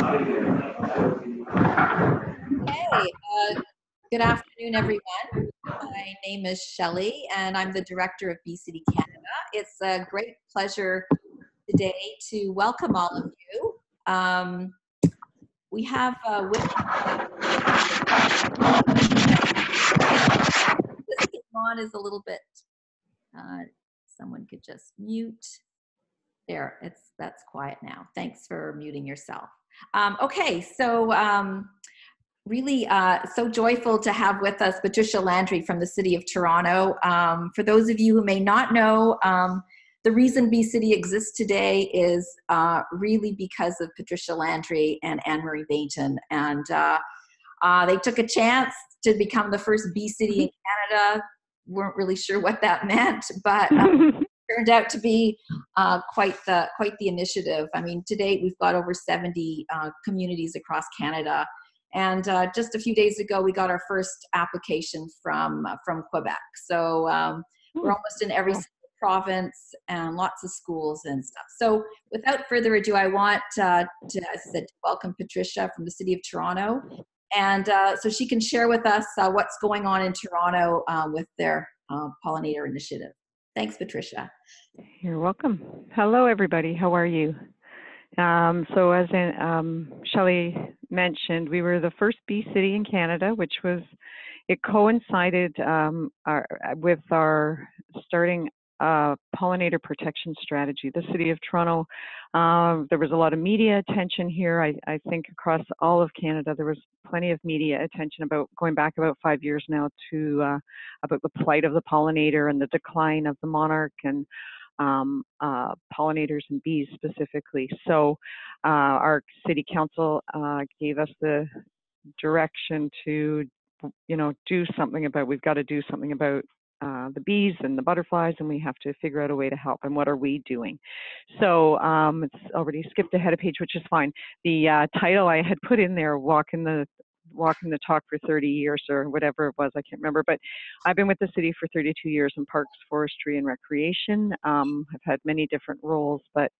Hey, good afternoon, everyone. My name is Shelley, and I'm the Director of BCD Canada. It's a great pleasure today to welcome all of you. We have with this on is a little bit, someone could just mute. There, that's quiet now. Thanks for muting yourself. Okay, so really so joyful to have with us Patricia Landry from the City of Toronto. For those of you who may not know, the reason BCity exists today is really because of Patricia Landry and Anne-Marie Bainton. And they took a chance to become the first BCity in Canada. Weren't really sure what that meant, but turned out to be quite the initiative. I mean, to date, we've got over 70 communities across Canada. And just a few days ago, we got our first application from Quebec. So we're almost in every single province and lots of schools and stuff. So without further ado, I want to, as I said, to welcome Patricia from the City of Toronto. And so she can share with us what's going on in Toronto with their Pollinator initiative. Thanks, Patricia. You're welcome. Hello, everybody. How are you? So as Shelley mentioned, we were the first bee city in Canada, which was, it coincided with our starting pollinator protection strategy. The City of Toronto, there was a lot of media attention here. I think across all of Canada, there was plenty of media attention about going back about 5 years now to about the plight of the pollinator and the decline of the monarch and pollinators and bees specifically. So our city council gave us the direction to, do something about, we've got to do something about the bees and the butterflies, and we have to figure out a way to help. And what are we doing? So it's already skipped ahead a page, which is fine. The title I had put in there, walking the talk for 30 years or whatever it was, I can't remember, but I've been with the city for 32 years in parks, forestry, and recreation. I've had many different roles, but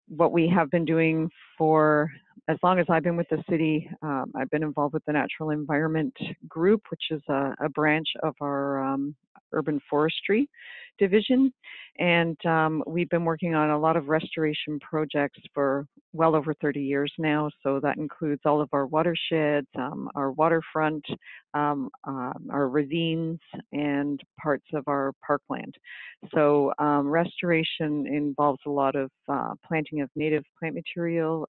what we have been doing for as long as I've been with the city, I've been involved with the Natural Environment Group, which is a branch of our urban forestry division. And we've been working on a lot of restoration projects for well over 30 years now. So that includes all of our watersheds, our waterfront, our ravines, and parts of our parkland. So restoration involves a lot of planting of native plant material,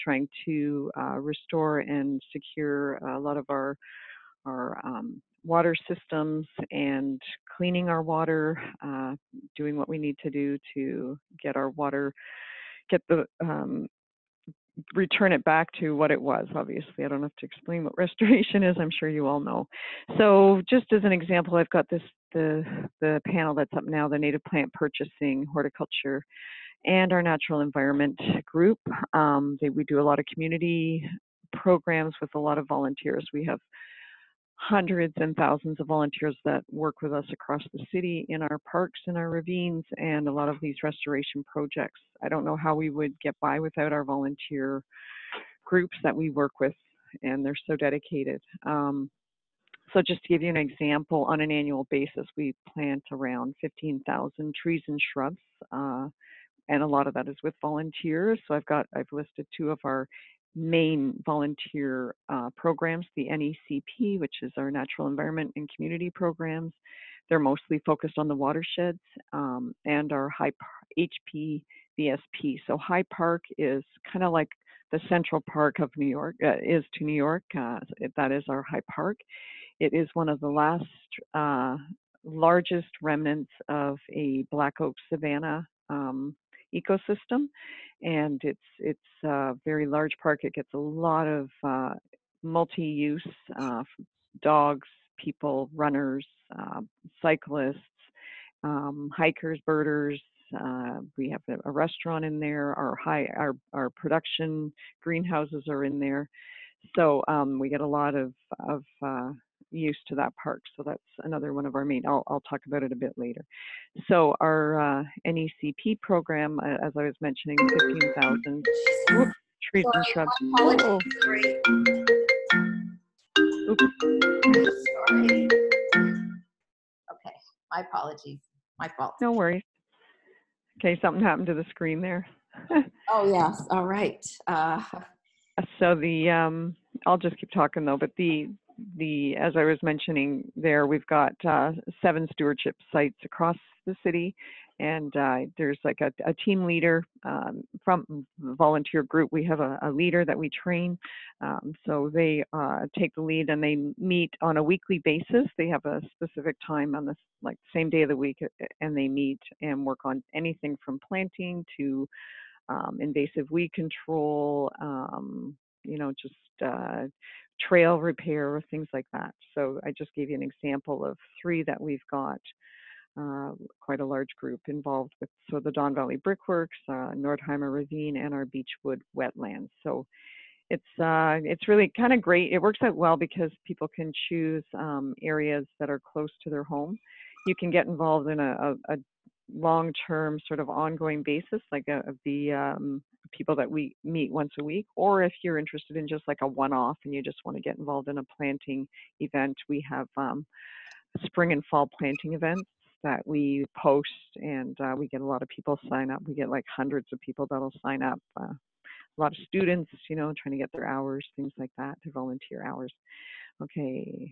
trying to restore and secure a lot of our water systems and cleaning our water, doing what we need to do to get our water, return it back to what it was. Obviously, I don't have to explain what restoration is. I'm sure you all know. So just as an example, I've got the panel that's up now, the native plant purchasing, horticulture, and our natural environment group. We do a lot of community programs with a lot of volunteers. We have hundreds and thousands of volunteers that work with us across the city in our parks and our ravines and a lot of these restoration projects. I don't know how we would get by without our volunteer groups that we work with, and they're so dedicated. So just to give you an example, on an annual basis, we plant around 15,000 trees and shrubs, and a lot of that is with volunteers. So I've listed two of our main volunteer programs, the NECP, which is our natural environment and community programs. They're mostly focused on the watersheds, and our HPVSP. So High Park is kind of like the Central Park of New York, is to New York. That is our High Park. It is one of the last largest remnants of a black oak savanna ecosystem, and it's a very large park. It gets a lot of multi-use dogs, people, runners, cyclists, hikers, birders. We have a restaurant in there. Our production greenhouses are in there. So we get a lot of use to that park. So that's another one of our main, I'll talk about it a bit later. So our NECP program, as I was mentioning, 15,000 trees and shrubs. Whoa. Sorry. Oops. Sorry. Okay, my apologies. My fault. No worries. Okay, something happened to the screen there. Oh, yes. All right. So I'll just keep talking though, but as I was mentioning there, we've got 7 stewardship sites across the city, and there's like a team leader from the volunteer group. We have a leader that we train, so they take the lead, and they meet on a weekly basis. They have a specific time on the same day of the week, and they meet and work on anything from planting to invasive weed control, just trail repair, things like that. So I just gave you an example of 3 that we've got quite a large group involved with. So the Don Valley Brickworks, Nordheimer Ravine, and our Beechwood wetlands. So it's really kind of great. It works out well because people can choose areas that are close to their home. You can get involved in a long-term sort of ongoing basis, like the people that we meet once a week, or if you're interested in just like a one-off and you just want to get involved in a planting event, we have spring and fall planting events that we post, and we get a lot of people sign up. We get like hundreds of people that'll sign up. A lot of students, trying to get their hours, things like that, their volunteer hours. Okay,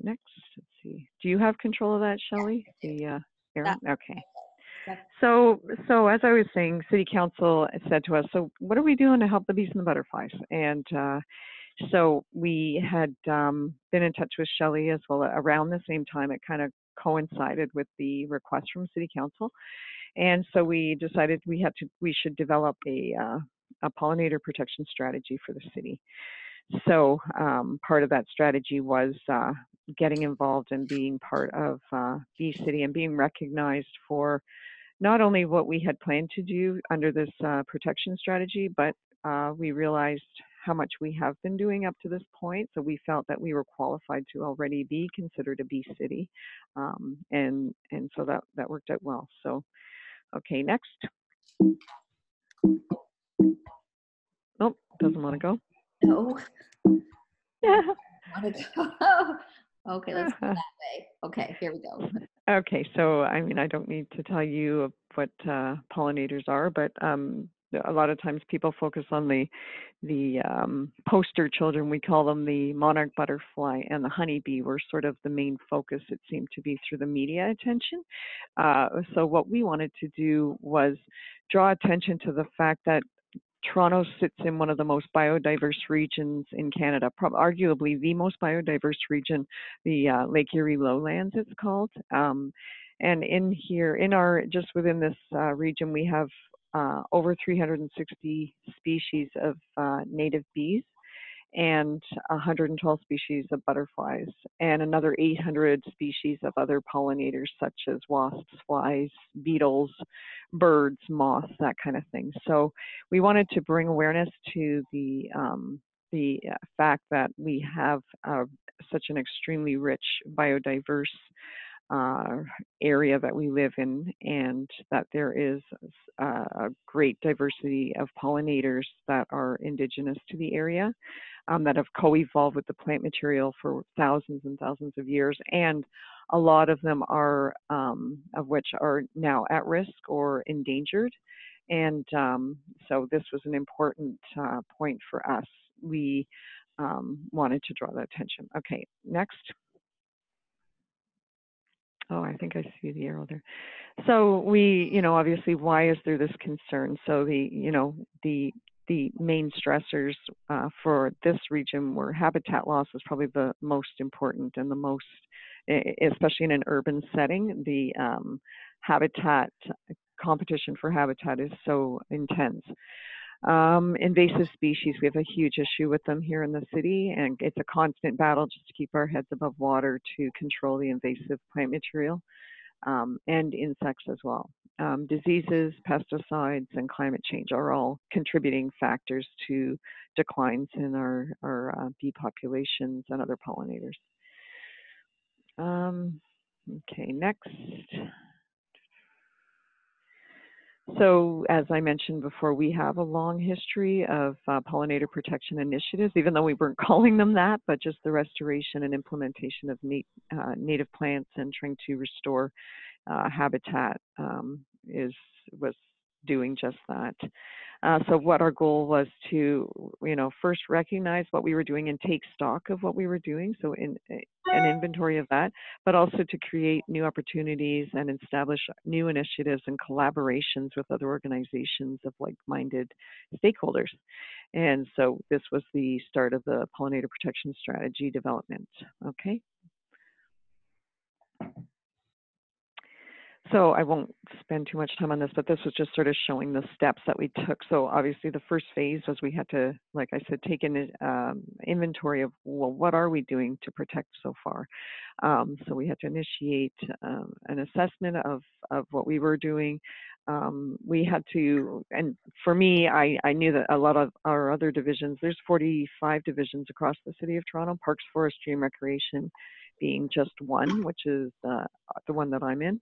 next, let's see. Do you have control of that, Shelley? The Aaron? Okay. So as I was saying, City Council said to us, so what are we doing to help the bees and the butterflies? And so we had been in touch with Shelley as well around the same time. It kind of coincided with the request from City Council. And so we decided we should develop a pollinator protection strategy for the city. So part of that strategy was getting involved and being part of Bee City and being recognized for not only what we had planned to do under this protection strategy, but we realized how much we have been doing up to this point. So we felt that we were qualified to already be considered a Bee City, and so that worked out well. So, okay, next. Oh, doesn't want to go. No. Yeah. Want to go? Okay, let's go that way. Okay, here we go. Okay, so I mean, I don't need to tell you what pollinators are, but a lot of times people focus on the poster children. We call them the monarch butterfly and the honeybee were sort of the main focus, it seemed to be, through the media attention. So what we wanted to do was draw attention to the fact that Toronto sits in one of the most biodiverse regions in Canada, arguably the most biodiverse region, the Lake Erie Lowlands, it's called. And in here, just within this region, we have over 360 species of native bees and 112 species of butterflies, and another 800 species of other pollinators such as wasps, flies, beetles, birds, moths, that kind of thing. So we wanted to bring awareness to the fact that we have such an extremely rich biodiverse area that we live in, and that there is a great diversity of pollinators that are indigenous to the area, that have co-evolved with the plant material for thousands and thousands of years, and a lot of them are, of which are now at risk or endangered. And so this was an important point for us. We wanted to draw that attention. Okay, next. Oh, I think I see the arrow there. So we, obviously, why is there this concern? So the main stressors for this region were habitat loss is probably the most important, and the most, especially in an urban setting, the habitat competition for habitat is so intense. Invasive species, we have a huge issue with them here in the city, and it's a constant battle just to keep our heads above water to control the invasive plant material, and insects as well. Diseases, pesticides, and climate change are all contributing factors to declines in our bee populations and other pollinators. Okay, next. So as I mentioned before, we have a long history of pollinator protection initiatives, even though we weren't calling them that, but just the restoration and implementation of native plants and trying to restore habitat was doing just that. So what our goal was to, first recognize what we were doing and take stock of what we were doing. So an inventory of that, but also to create new opportunities and establish new initiatives and collaborations with other organizations of like-minded stakeholders. And so this was the start of the Pollinator Protection Strategy development. Okay. So I won't spend too much time on this, but this was just sort of showing the steps that we took. So obviously the first phase was we had to, like I said, take an inventory of, well, what are we doing to protect so far? So we had to initiate an assessment of what we were doing. We had to, and for me, I knew that a lot of our other divisions, there's 45 divisions across the city of Toronto, Parks, Forestry, and Recreation being just one, which is the one that I'm in.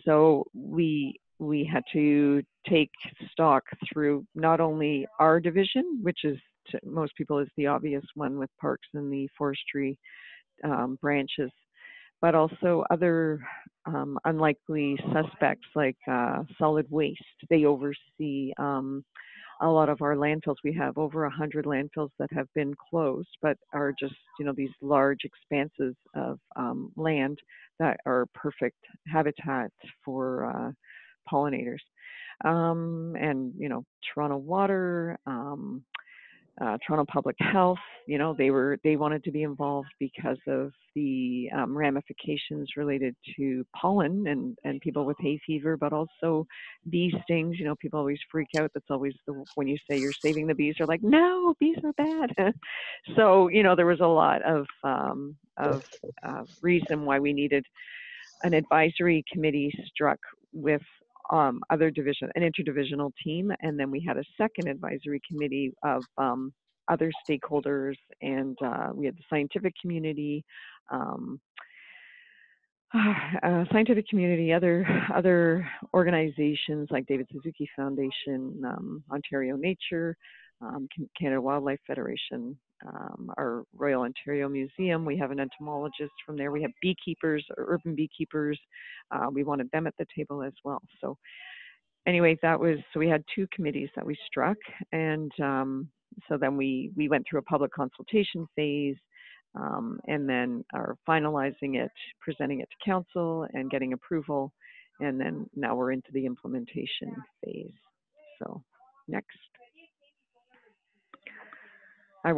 So we had to take stock through not only our division, which is to most people is the obvious one with parks and the forestry branches, but also other unlikely suspects like solid waste. They oversee a lot of our landfills. We have over 100 landfills that have been closed, but are just, these large expanses of land that are perfect habitat for pollinators. And, Toronto Water, Toronto Public Health, they wanted to be involved because of the ramifications related to pollen and people with hay fever, but also bee stings. People always freak out. That's always when you say you're saving the bees, they're like, no, bees are bad. So, there was a lot of reason why we needed an advisory committee struck with other division, an interdivisional team, and then we had a second advisory committee of other stakeholders, and we had the scientific community, other organizations like David Suzuki Foundation, Ontario Nature, Canada Wildlife Federation, our Royal Ontario Museum. We have an entomologist from there. We have beekeepers, urban beekeepers. We wanted them at the table as well. So anyway, so we had two committees that we struck, and so then we went through a public consultation phase, and then are finalizing it, presenting it to council and getting approval, and then now we're into the implementation phase. So next. I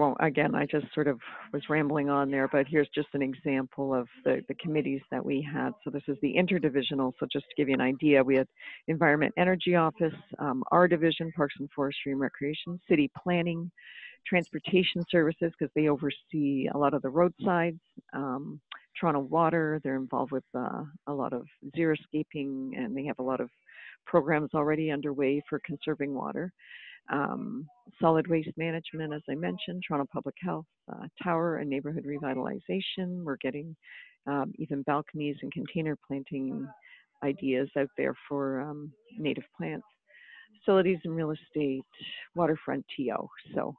just sort of was rambling on there, but here's just an example of the committees that we had. So this is the interdivisional. So just to give you an idea, we had Environment Energy Office, our division, Parks and Forestry and Recreation, City Planning, Transportation Services, because they oversee a lot of the roadsides, Toronto Water, they're involved with a lot of xeriscaping, and they have a lot of programs already underway for conserving water. Solid waste management, as I mentioned, Toronto Public Health, tower and neighborhood revitalization. We're getting even balconies and container planting ideas out there for native plants. Facilities and real estate, waterfront TO. So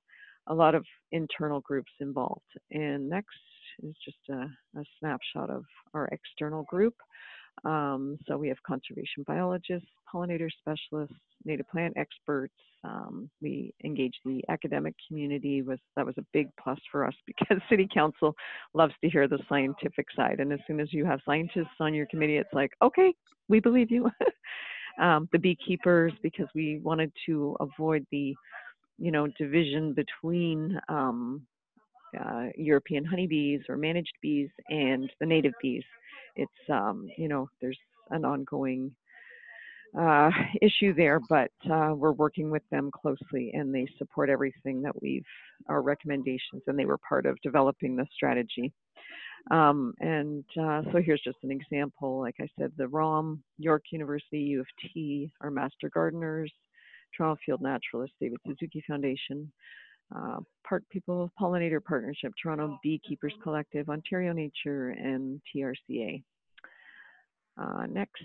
a lot of internal groups involved. And next is just a snapshot of our external group. So we have conservation biologists, pollinator specialists, native plant experts. We engage the academic community. That was a big plus for us because City Council loves to hear the scientific side. And as soon as you have scientists on your committee, it's like, okay, we believe you. The beekeepers, because we wanted to avoid the, division between European honeybees or managed bees and the native bees. It's, there's an ongoing issue there, but we're working with them closely, and they support everything that our recommendations, and they were part of developing the strategy. So here's just an example. Like I said, the ROM, York University, U of T, our master gardeners, Toronto Field Naturalists, David Suzuki Foundation, Park People, Pollinator Partnership, Toronto Beekeepers Collective, Ontario Nature, and TRCA. Next.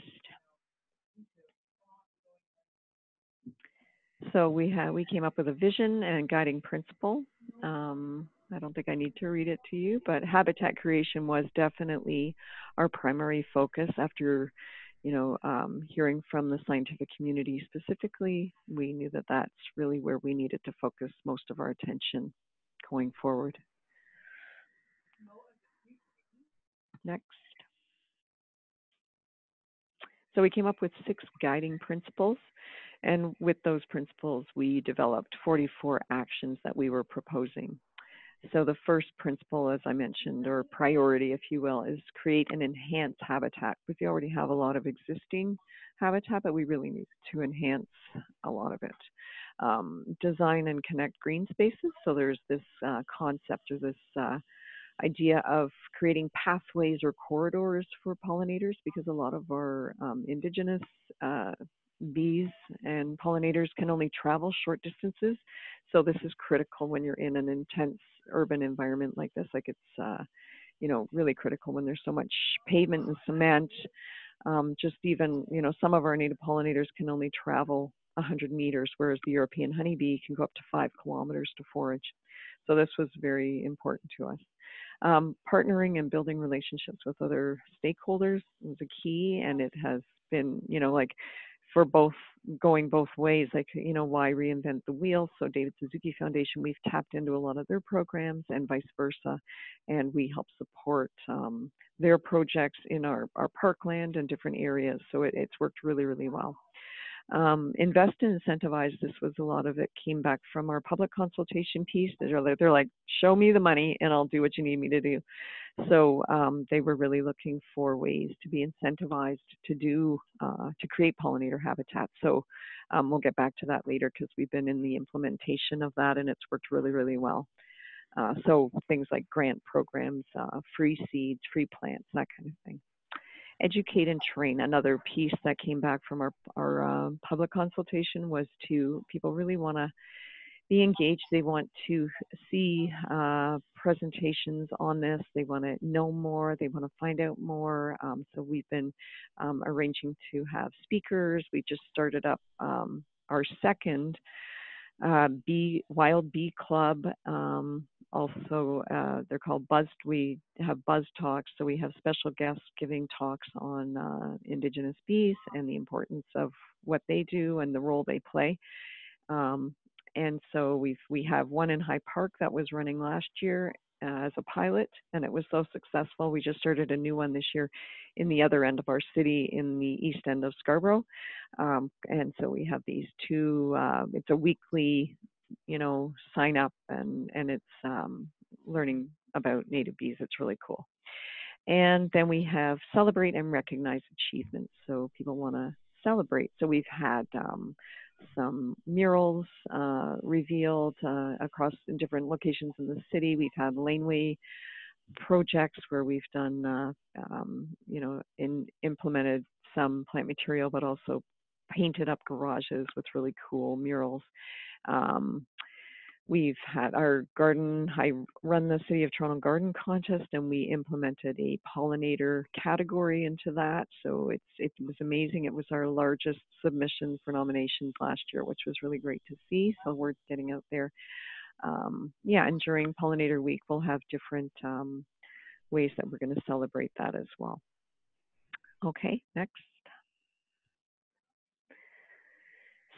So we came up with a vision and guiding principle. I don't think I need to read it to you, but habitat creation was definitely our primary focus. After, hearing from the scientific community specifically, we knew that that's really where we needed to focus most of our attention going forward. Next. So we came up with 6 guiding principles, and with those principles, we developed 44 actions that we were proposing. So the first principle, as I mentioned, or priority, if you will, is create and enhance habitat. We already have a lot of existing habitat, but we really need to enhance a lot of it. Design and connect green spaces. So there's this concept or this idea of creating pathways or corridors for pollinators, because a lot of our indigenous bees and pollinators can only travel short distances. So this is critical when you're in an intense urban environment like this. Like it's, really critical when there's so much pavement and cement. Just even, some of our native pollinators can only travel 100 meters, whereas the European honeybee can go up to 5 kilometers to forage. So this was very important to us. Partnering and building relationships with other stakeholders was a key, and it has been, for both, going both ways, why reinvent the wheel? So David Suzuki Foundation, we've tapped into a lot of their programs and vice versa, and we help support their projects in our parkland and different areas. So it's worked really, really well. Invest and incentivize. This was a lot of it came back from our public consultation piece. They're like, show me the money and I'll do what you need me to do. So they were really looking for ways to be incentivized to create pollinator habitat. So we'll get back to that later, because we've been in the implementation of that and it's worked really, really well. So things like grant programs, free seeds, free plants, that kind of thing. Educate and train. Another piece that came back from our public consultation was people really want to be engaged. They want to see presentations on this. They want to know more. They want to find out more. So we've been arranging to have speakers. We just started up our second Wild Bee Club. Also, they're called Buzz. We have Buzz Talks, so we have special guests giving talks on Indigenous bees and the importance of what they do and the role they play. And so we have one in High Park that was running last year as a pilot, and it was so successful. We just started a new one this year in the other end of our city, in the east end of Scarborough. And so we have these 2. It's a weekly sign up, and it's learning about native bees. It's really cool. And then we have celebrate and recognize achievements. So people want to celebrate. So we've had some murals revealed across different locations in the city. We've had laneway projects where we've done, implemented some plant material, but also painted up garages with really cool murals. We've had our garden. I run the City of Toronto Garden Contest, and we implemented a pollinator category into that. So it was amazing. It was our largest submission for nominations last year, which was really great to see. So we're getting out there. And during Pollinator Week, we'll have different ways that we're going to celebrate that as well. Okay, next.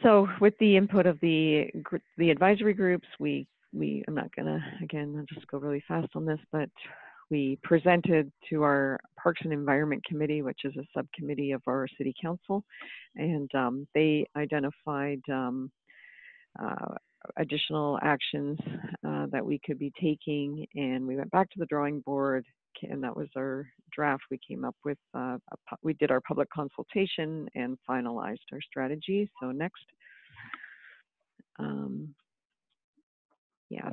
So with the input of the advisory groups, I'm not gonna, again, I'll just go really fast on this, but we presented to our Parks and Environment Committee, which is a subcommittee of our City Council, and they identified additional actions that we could be taking, and we went back to the drawing board, and that was our draft. We came up with, we did our public consultation and finalized our strategy. So next.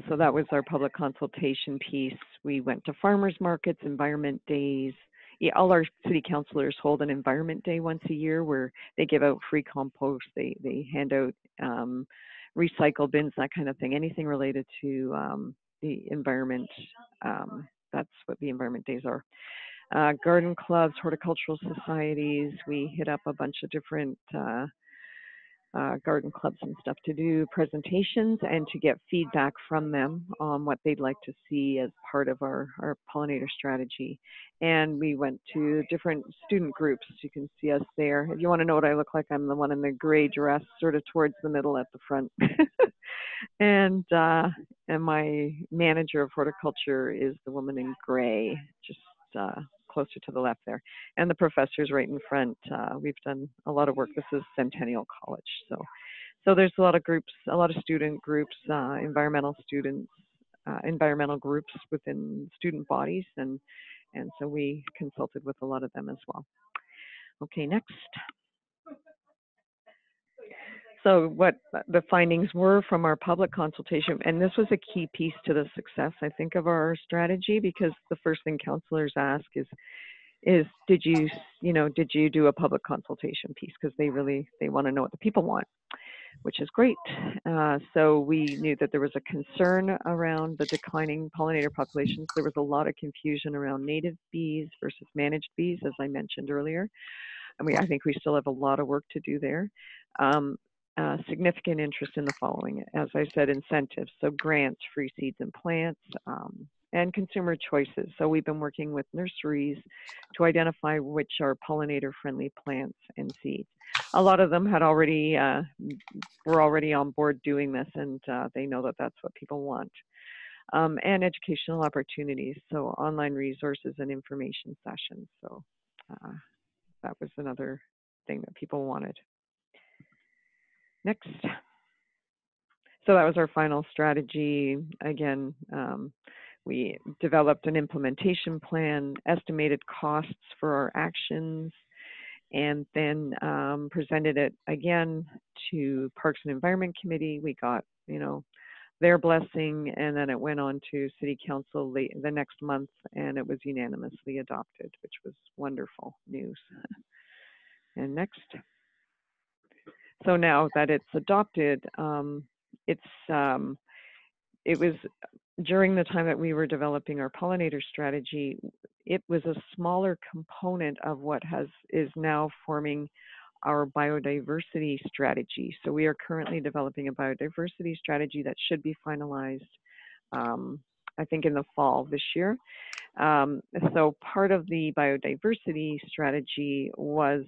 So that was our public consultation piece. We went to farmers markets, environment days. All our city councilors hold an environment day once a year where they give out free compost. They hand out recycle bins, that kind of thing, anything related to the environment. That's what the environment days are. Garden clubs, horticultural societies, we hit up a bunch of different garden clubs and stuff to do presentations and to get feedback from them on what they'd like to see as part of our pollinator strategy. And we went to different student groups. You can see us there. If you want to know what I look like, I'm the one in the gray dress, sort of towards the middle at the front. And my manager of horticulture is the woman in gray, just closer to the left there, and the professor's right in front. We've done a lot of work. This is Centennial College, so there's a lot of groups, a lot of student groups, environmental students, environmental groups within student bodies, and so we consulted with a lot of them as well. Okay, next. So what the findings were from our public consultation, and this was a key piece to the success, I think, of our strategy, because the first thing counselors ask is did you do a public consultation piece? Because they want to know what the people want, which is great. So we knew that there was a concern around the declining pollinator populations. There was a lot of confusion around native bees versus managed bees, as I mentioned earlier. I think we still have a lot of work to do there. Significant interest in the following, as I said, incentives, so grants, free seeds and plants, and consumer choices. So we've been working with nurseries to identify which are pollinator-friendly plants and seeds. A lot of them had already were already on board doing this, and they know that that's what people want. And educational opportunities, so online resources and information sessions. So that was another thing that people wanted. Next. So that was our final strategy. Again, we developed an implementation plan, estimated costs for our actions, and then presented it again to Parks and Environment Committee. We got, their blessing, and then it went on to City Council the next month, and it was unanimously adopted, which was wonderful news. And next. So now that it's adopted, it was during the time that we were developing our pollinator strategy, it was a smaller component of what is now forming our biodiversity strategy. So we are currently developing a biodiversity strategy that should be finalized, I think, in the fall this year. So part of the biodiversity strategy was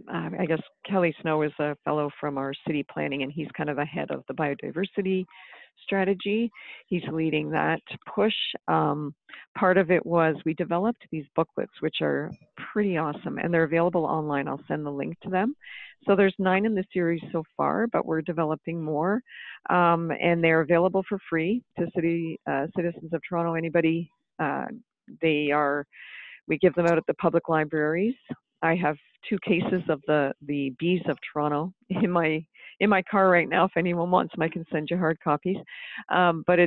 I guess Kelly Snow is a fellow from our city planning, and he's kind of the head of the biodiversity strategy. He's leading that push. Part of it was we developed these booklets, which are pretty awesome, and they're available online. I'll send the link to them. So there's 9 in the series so far, but we're developing more, and they're available for free to citizens of Toronto. Anybody, we give them out at the public libraries. I have 2 cases of the Bees of Toronto in my car right now. If anyone wants them, I can send you hard copies. But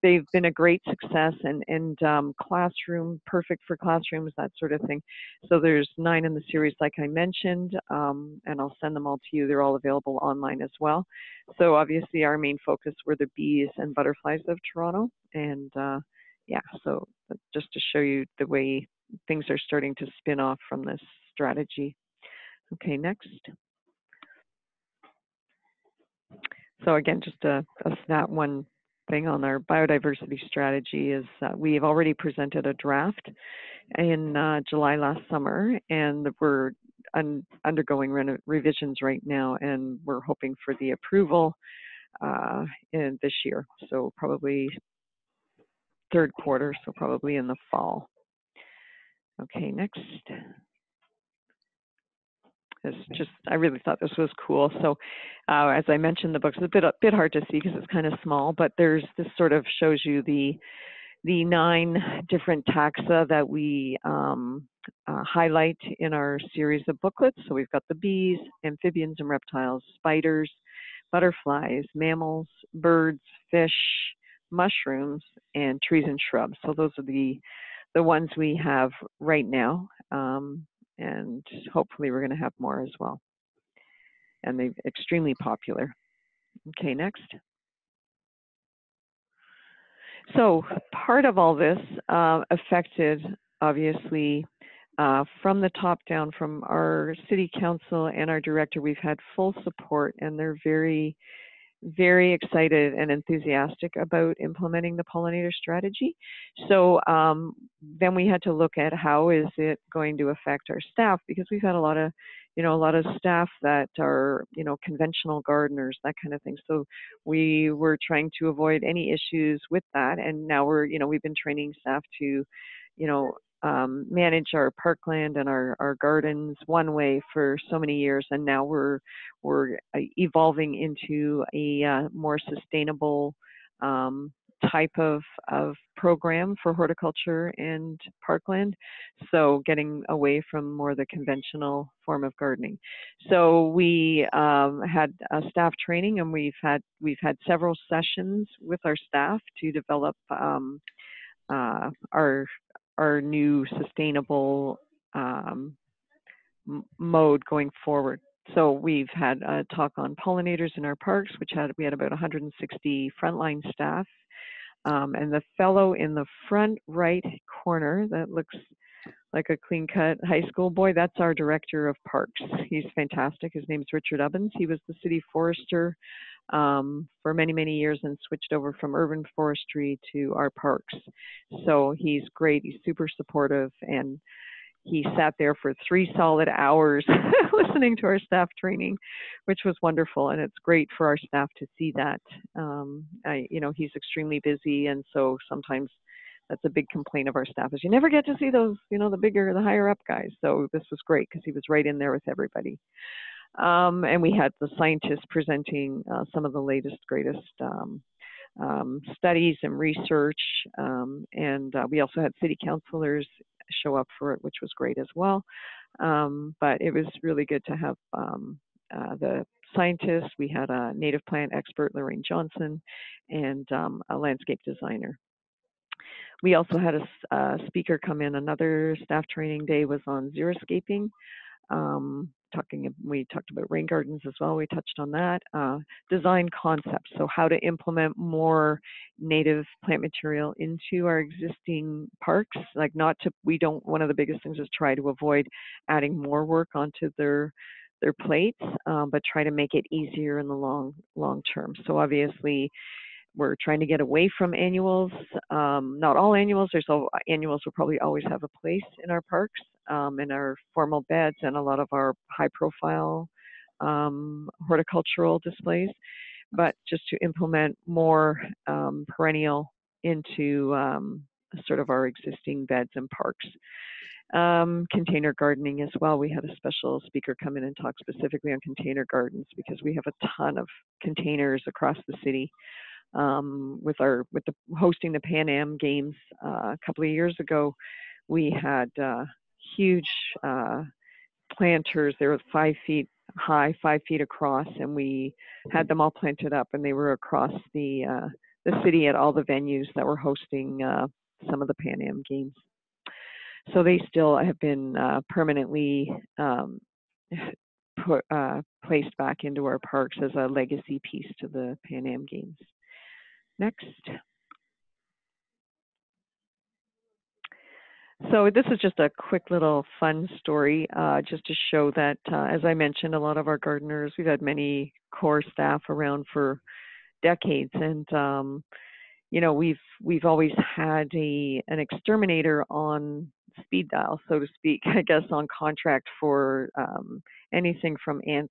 they've been a great success, and classroom, perfect for classrooms, that sort of thing. So there's 9 in the series, like I mentioned, and I'll send them all to you. They're all available online as well. So obviously our main focus were the bees and butterflies of Toronto, and yeah, so just to show you the way things are starting to spin off from this strategy. Okay, next. So again, just a snap one thing on our biodiversity strategy is we have already presented a draft in July last summer, and we're undergoing revisions right now, and we're hoping for the approval in this year. So probably 3rd quarter, so probably in the fall. Okay, next. I really thought this was cool. So as I mentioned, the book's a bit hard to see because it's kind of small, but this sort of shows you the 9 different taxa that we highlight in our series of booklets. So we've got the bees, amphibians and reptiles, spiders, butterflies, mammals, birds, fish, mushrooms, and trees and shrubs. So those are the ones we have right now. And hopefully we're going to have more as well. and they're extremely popular. Okay, next. So part of all this affected, obviously, from the top down, from our city council and our director. We've had full support, and they're very, very excited and enthusiastic about implementing the pollinator strategy. So then we had to look at how is it going to affect our staff, because we've had a lot of staff that are, conventional gardeners, that kind of thing. So we were trying to avoid any issues with that. And now we've been training staff to, manage our parkland and our gardens one way for so many years. And now we're evolving into a more sustainable type of program for horticulture and parkland, so getting away from more the conventional form of gardening. So we had a staff training, and we've had several sessions with our staff to develop our new sustainable mode going forward. So we've had a talk on pollinators in our parks, we had about 160 frontline staff. And the fellow in the front right corner that looks like a clean-cut high school boy, that's our director of parks. He's fantastic. His name's Richard Ubbins. He was the city forester for many, many years and switched over from urban forestry to our parks. So he's great. He's super supportive, and he sat there for 3 solid hours listening to our staff training, which was wonderful. And it's great for our staff to see that. He's extremely busy, and so sometimes that's a big complaint of our staff, is you never get to see those, the higher up guys. So this was great because he was right in there with everybody. And we had the scientists presenting some of the latest, greatest studies and research. And we also had city councilors show up for it, which was great as well. But it was really good to have the scientists. We had a native plant expert, Lorraine Johnson, and a landscape designer. We also had a speaker come in. Another staff training day was on xeriscaping. We talked about rain gardens as well. We touched on that. Design concepts, so how to implement more native plant material into our existing parks. One of the biggest things is try to avoid adding more work onto their plates, but try to make it easier in the long term. So obviously, we're trying to get away from annuals. Not all annuals. Annuals will probably always have a place in our parks, in our formal beds, and a lot of our high-profile horticultural displays. But just to implement more perennial into sort of our existing beds and parks. Container gardening as well. We had a special speaker come in and talk specifically on container gardens, because we have a ton of containers across the city. Hosting the Pan Am Games a couple of years ago, we had huge planters. They were 5 feet high, 5 feet across, and we had them all planted up, and they were across the city at all the venues that were hosting some of the Pan Am Games. So they still have been permanently placed back into our parks as a legacy piece to the Pan Am Games. Next. So this is just a quick little fun story, just to show that, as I mentioned, a lot of our gardeners, we've had many core staff around for decades, and we've always had an exterminator on speed dial, so to speak, I guess, on contract for anything from ant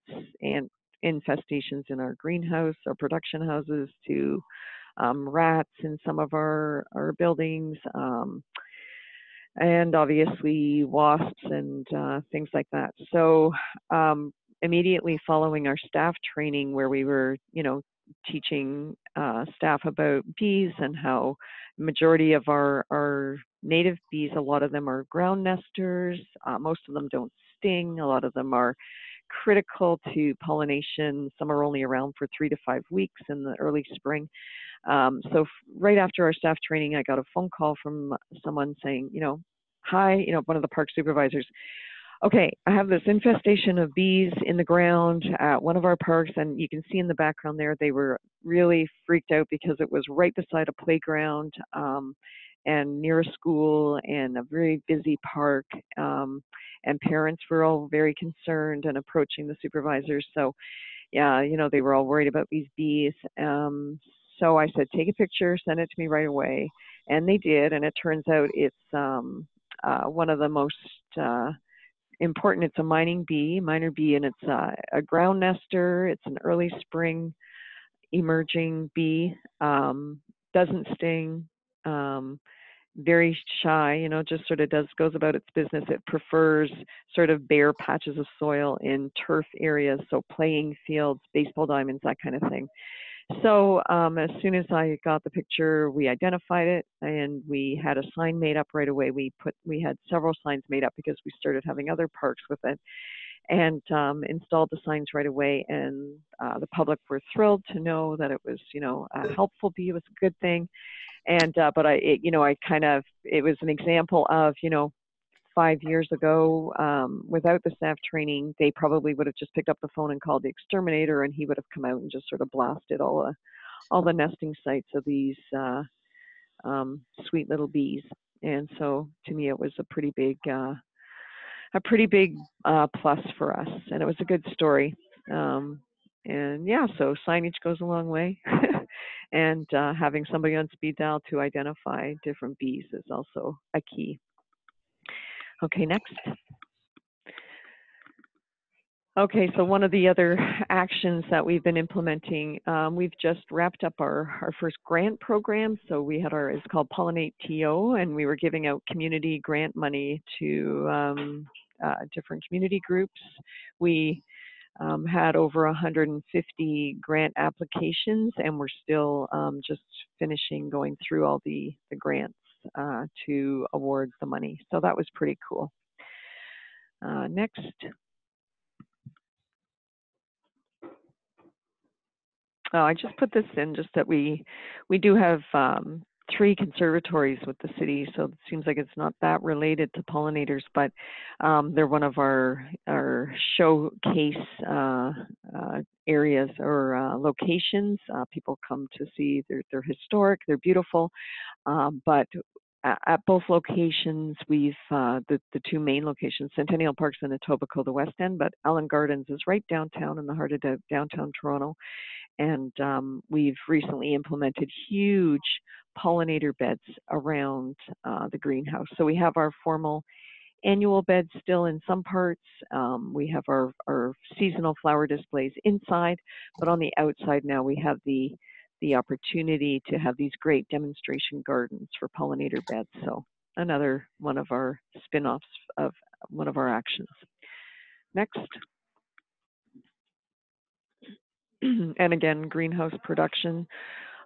infestations in our greenhouse, our production houses, to rats in some of our buildings, and obviously wasps and things like that. So immediately following our staff training, where we were, teaching staff about bees and how majority of our native bees, a lot of them are ground nesters, most of them don't sting, a lot of them are critical to pollination. Some are only around for 3 to 5 weeks in the early spring. So right after our staff training, I got a phone call from someone saying, hi, one of the park supervisors, Okay, I have this infestation of bees in the ground at one of our parks, and you can see in the background there, they were really freaked out because it was right beside a playground and near a school and a very busy park. And parents were all very concerned and approaching the supervisors. So, yeah, you know, they were all worried about these bees. So I said, take a picture, send it to me right away. And they did, and it turns out it's one of the most important. It's a minor bee, and it's a ground nester. It's an early spring emerging bee. Doesn't sting. Very shy, you know, just sort of goes about its business. It prefers sort of bare patches of soil in turf areas, so playing fields, baseball diamonds, that kind of thing. So as soon as I got the picture, we identified it, and we had a sign made up right away. We had several signs made up because we started having other parks with it, and installed the signs right away. And the public were thrilled to know that it was, you know, a helpful bee. It was a good thing. And but it was an example of, you know, 5 years ago, without the staff training, they probably would have just picked up the phone and called the exterminator, and he would have come out and just sort of blasted all the nesting sites of these sweet little bees. And so, to me, it was a pretty big plus for us, and it was a good story. And yeah, so signage goes a long way. And having somebody on speed dial to identify different bees is also a key. Okay, next. Okay, so one of the other actions that we've been implementing, we've just wrapped up our first grant program. So we had it's called Pollinate TO, and we were giving out community grant money to different community groups. We had over 150 grant applications, and we're still just finishing going through all the grants to award the money. So that was pretty cool. Next. Oh, I just put this in just that we do have 3 conservatories with the city, so it seems like it's not that related to pollinators, but they're one of our showcase areas or locations. People come to see. They're historic, they're beautiful, but at both locations, we've the 2 main locations, Centennial Park's in Etobicoke, the West End, but Allen Gardens is right downtown in the heart of downtown Toronto. And we've recently implemented huge pollinator beds around the greenhouse. So we have our formal annual beds still in some parts. We have our seasonal flower displays inside, but on the outside now we have the opportunity to have these great demonstration gardens for pollinator beds. So another one of our spin-offs of one of our actions. Next. And again, greenhouse production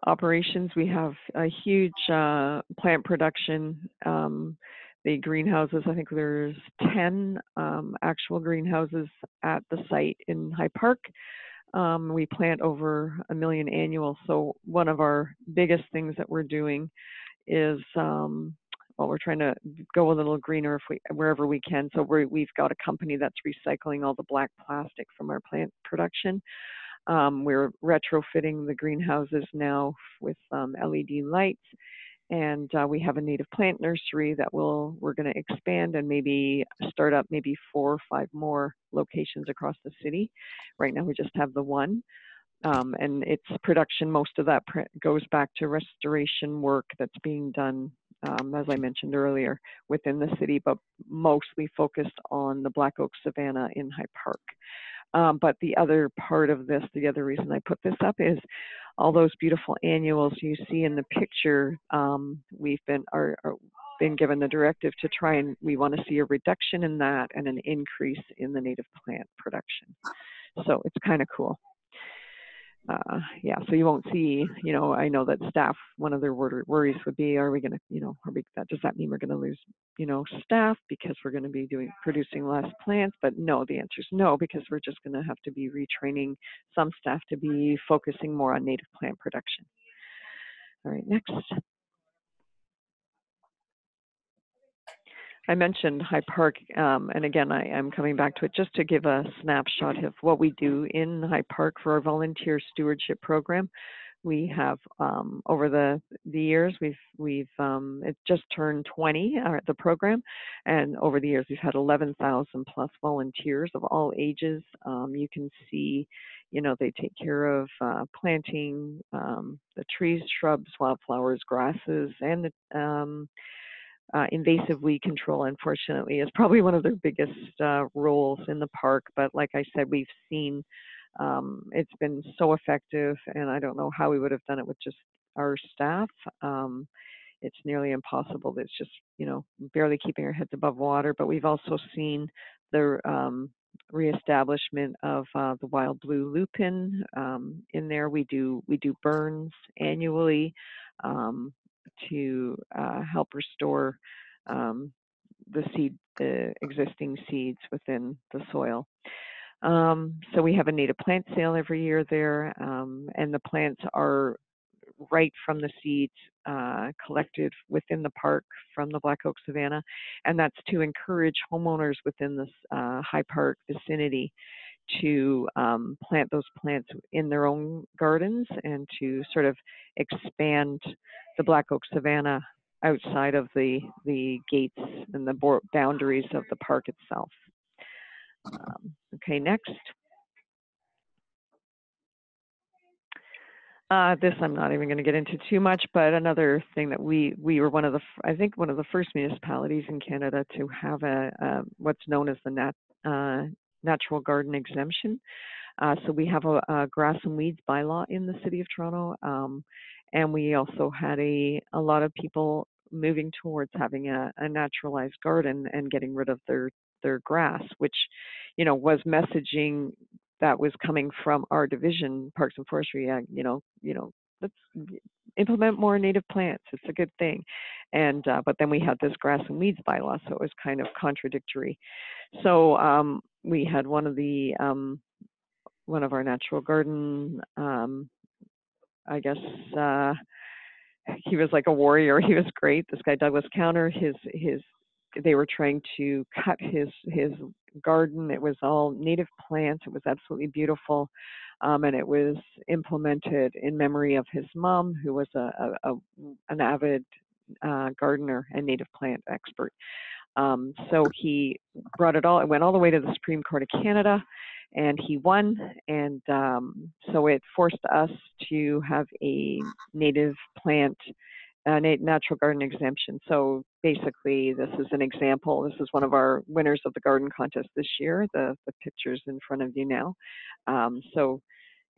operations. We have a huge plant production. The greenhouses, I think there's 10 actual greenhouses at the site in High Park. We plant over 1 million annual. So one of our biggest things that we're doing is, well, we're trying to go a little greener wherever we can. So we've got a company that's recycling all the black plastic from our plant production. We're retrofitting the greenhouses now with LED lights, and we have a native plant nursery that we're going to expand and maybe start up maybe 4 or 5 more locations across the city. Right now we just have the one, and its production, most of that goes back to restoration work that's being done, as I mentioned earlier, within the city, but mostly focused on the Black Oak Savanna in High Park. But the other part of this, the other reason I put this up is all those beautiful annuals you see in the picture. We've been given the directive to try, and we want to see a reduction in that and an increase in the native plant production. So it's kind of cool. Yeah, so you won't see, you know, I know that staff, one of their worries would be, are we going to, you know, does that mean we're going to lose, you know, staff because we're going to be producing less plants? But no, the answer is no, because we're just going to have to be retraining some staff to be focusing more on native plant production. All right, next. I mentioned High Park, and again, I'm coming back to it just to give a snapshot of what we do in High Park for our volunteer stewardship program. We have over the years, we've it just turned 20 the program, and over the years we've had 11,000 plus volunteers of all ages. You can see, they take care of planting the trees, shrubs, wildflowers, grasses, and the invasive weed control, unfortunately, is probably one of their biggest roles in the park. But like I said, we've seen it's been so effective, and I don't know how we would have done it with just our staff. It's nearly impossible. It's just, barely keeping our heads above water. But we've also seen the reestablishment of the wild blue lupin in there. We do burns annually to help restore the existing seeds within the soil. So we have a native plant sale every year there, and the plants are right from the seeds collected within the park from the Black Oak Savanna, and that's to encourage homeowners within this High Park vicinity to plant those plants in their own gardens and to sort of expand the Black Oak Savanna outside of the gates and the boundaries of the park itself. Okay, next. This I'm not even going to get into too much, but another thing that we were one of the first municipalities in Canada to have a what's known as the natural garden exemption. So we have a grass and weeds bylaw in the City of Toronto, and we also had a lot of people moving towards having a naturalized garden and getting rid of their grass, which, was messaging that was coming from our division, Parks and Forestry. Let's implement more native plants. It's a good thing. And but then we had this grass and weeds bylaw, so it was kind of contradictory. So we had one of our natural garden, I guess he was like a warrior. He was great. This guy, Douglas Counter, they were trying to cut his garden. It was all native plants. It was absolutely beautiful. And it was implemented in memory of his mom, who was an avid gardener and native plant expert. So he brought it went all the way to the Supreme Court of Canada, and he won. And so it forced us to have a native plant, natural garden exemption. So basically, this is an example. This is one of our winners of the garden contest this year. The picture's in front of you now. So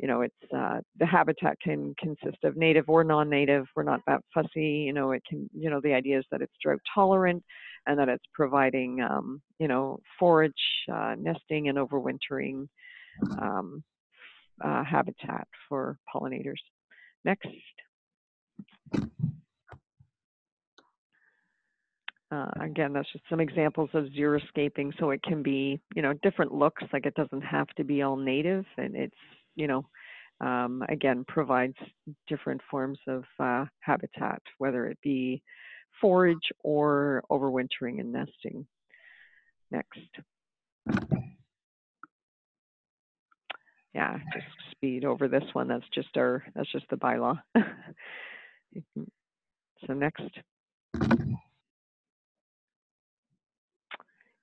it's the habitat can consist of native or non-native. We're not that fussy. It can, the idea is that it's drought tolerant and that it's providing, forage, nesting, and overwintering habitat for pollinators. Next. Again, that's just some examples of xeriscaping. So it can be, different looks. Like it doesn't have to be all native, and it's, again, provides different forms of habitat, whether it be forage or overwintering and nesting. Next. Yeah, just speed over this one. That's just the bylaw. So next.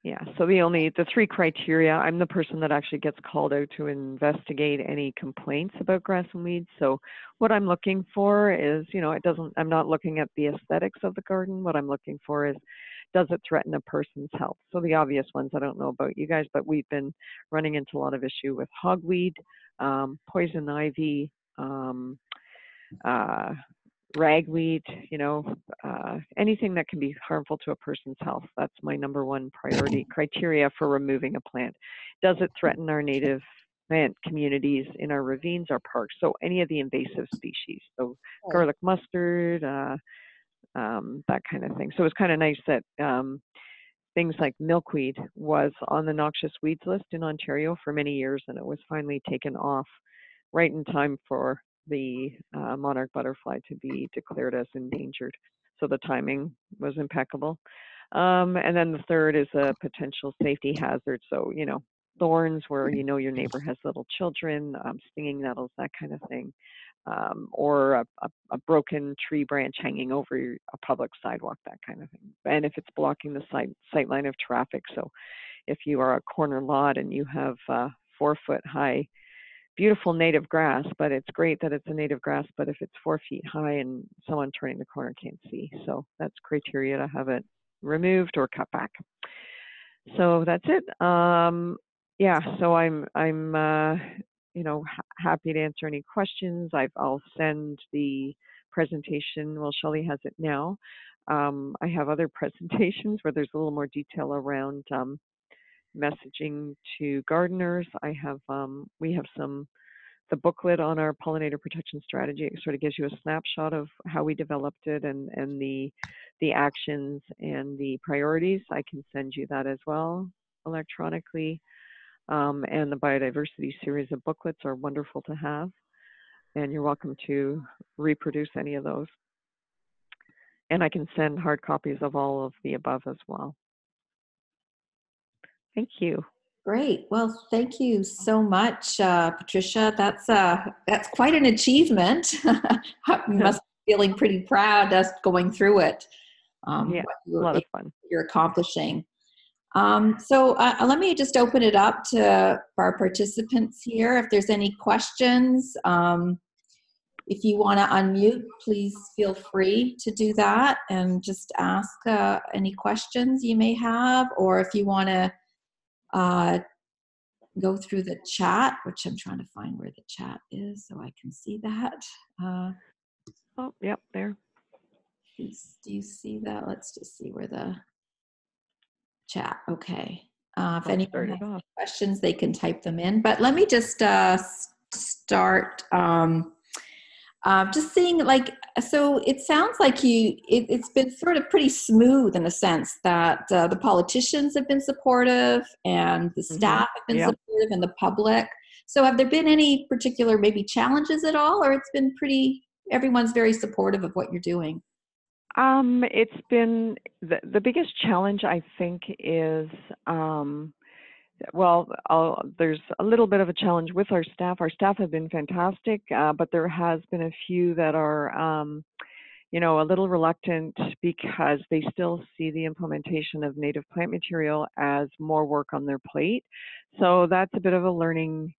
Yeah, so the three criteria, I'm the person that actually gets called out to investigate any complaints about grass and weeds. So what I'm looking for is, I'm not looking at the aesthetics of the garden. What I'm looking for is, does it threaten a person's health? So the obvious ones, I don't know about you guys, but we've been running into a lot of issue with hogweed, poison ivy, ragweed, anything that can be harmful to a person's health. That's my number one priority criteria for removing a plant. Does it threaten our native plant communities in our ravines, our parks? So any of the invasive species, so garlic mustard, that kind of thing. So it's kind of nice that things like milkweed was on the noxious weeds list in Ontario for many years, and it was finally taken off right in time for the monarch butterfly to be declared as endangered. So the timing was impeccable. And then the third is a potential safety hazard. So, you know, thorns where you know your neighbor has little children, stinging nettles, that kind of thing. Or a broken tree branch hanging over a public sidewalk, that kind of thing. And if it's blocking the sight line of traffic, so if you are a corner lot and you have 4-foot high, beautiful native grass, but it's great that it's a native grass, but if it's 4 feet high and someone turning the corner can't see, so that's criteria to have it removed or cut back. So that's it. Yeah, so I'm you know, happy to answer any questions. I'll send the presentation. Well, Shelley has it now. I have other presentations where there's a little more detail around messaging to gardeners. We have the booklet on our pollinator protection strategy. It sort of gives you a snapshot of how we developed it and the actions and the priorities. I can send you that as well electronically. And the biodiversity series of booklets are wonderful to have. And you're welcome to reproduce any of those. And I can send hard copies of all of the above as well. Thank you. Great. Well, thank you so much, Patricia. That's quite an achievement. You must be feeling pretty proud just going through it. Yeah, a lot of fun. You're accomplishing. So let me just open it up to our participants here. If there's any questions, if you want to unmute, please feel free to do that and just ask any questions you may have, or if you want to go through the chat, which I'm trying to find where the chat is so I can see that. Oh, yep, there. Do you see that? Let's just see where the chat. Okay. If anyone has any questions, they can type them in. But let me just start. Just seeing, like, so it sounds like it's been sort of pretty smooth in a sense that the politicians have been supportive and the staff have been supportive and the public. So have there been any particular maybe challenges at all, or it's been everyone's very supportive of what you're doing? It's been, the biggest challenge I think is, well, there's a little bit of a challenge with our staff. Our staff have been fantastic, but there has been a few that are, you know, a little reluctant because they still see the implementation of native plant material as more work on their plate. So that's a bit of a learning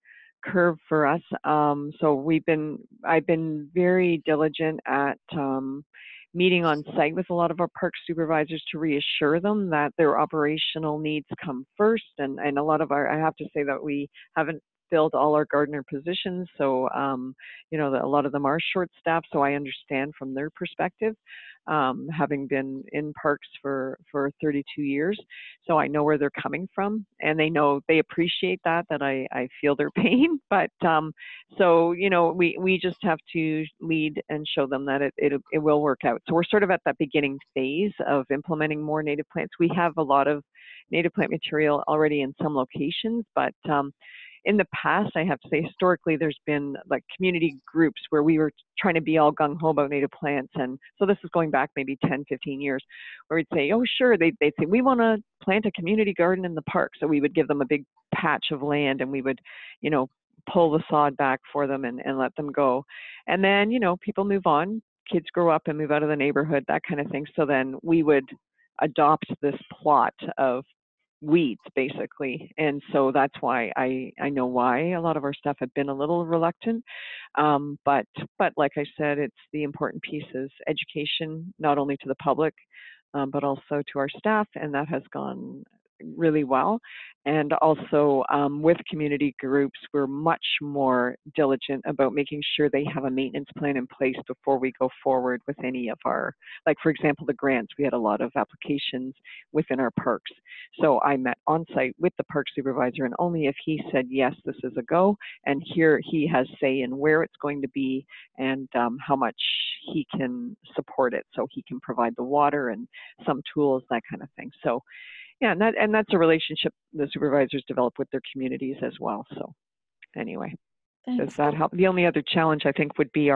curve for us. So I've been very diligent at meeting on site with a lot of our park supervisors to reassure them that their operational needs come first. And a lot of I have to say that we haven't filled all our gardener positions. So, you know, a lot of them are short-staffed. So I understand from their perspective, having been in parks for 32 years. So I know where they're coming from, and they appreciate that I feel their pain. But so, you know, we just have to lead and show them that it will work out. So we're sort of at that beginning phase of implementing more native plants. We have a lot of native plant material already in some locations, but in the past, I have to say, historically, there's been like community groups where we were trying to be all gung-ho about native plants. And so this is going back maybe 10, 15 years, where we'd say, oh, sure. They'd say, we want to plant a community garden in the park. So we would give them a big patch of land and we would, you know, pull the sod back for them and let them go. And then, you know, people move on, kids grow up and move out of the neighborhood, that kind of thing. So then we would adopt this plot of weeds, basically. And so that's why I know why a lot of our staff have been a little reluctant. But like I said, it's the important piece is education, not only to the public, but also to our staff. And that has gone really well. And also with community groups, we're much more diligent about making sure they have a maintenance plan in place before we go forward with any of our, like for example, the grants. We had a lot of applications within our parks. So I met on site with the park supervisor, and only if he said, yes, this is a go, and here he has say in where it's going to be and how much he can support it. So he can provide the water and some tools, that kind of thing. So yeah, and that's a relationship the supervisors develop with their communities as well. So anyway, does that help? The only other challenge I think would be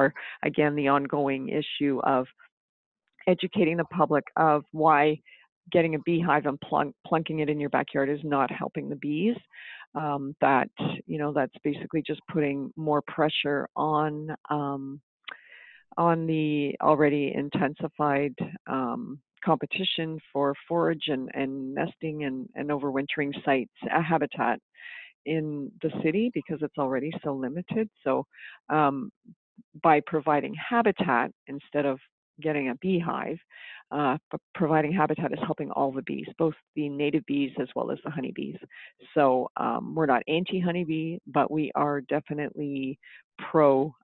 again, the ongoing issue of educating the public of why getting a beehive and plunking it in your backyard is not helping the bees. That, you know, that's basically just putting more pressure on the already intensified competition for forage and nesting and overwintering sites, a habitat in the city, because it's already so limited. So by providing habitat instead of getting a beehive, but providing habitat is helping all the bees, both the native bees as well as the honeybees. So we're not anti-honeybee, but we are definitely pro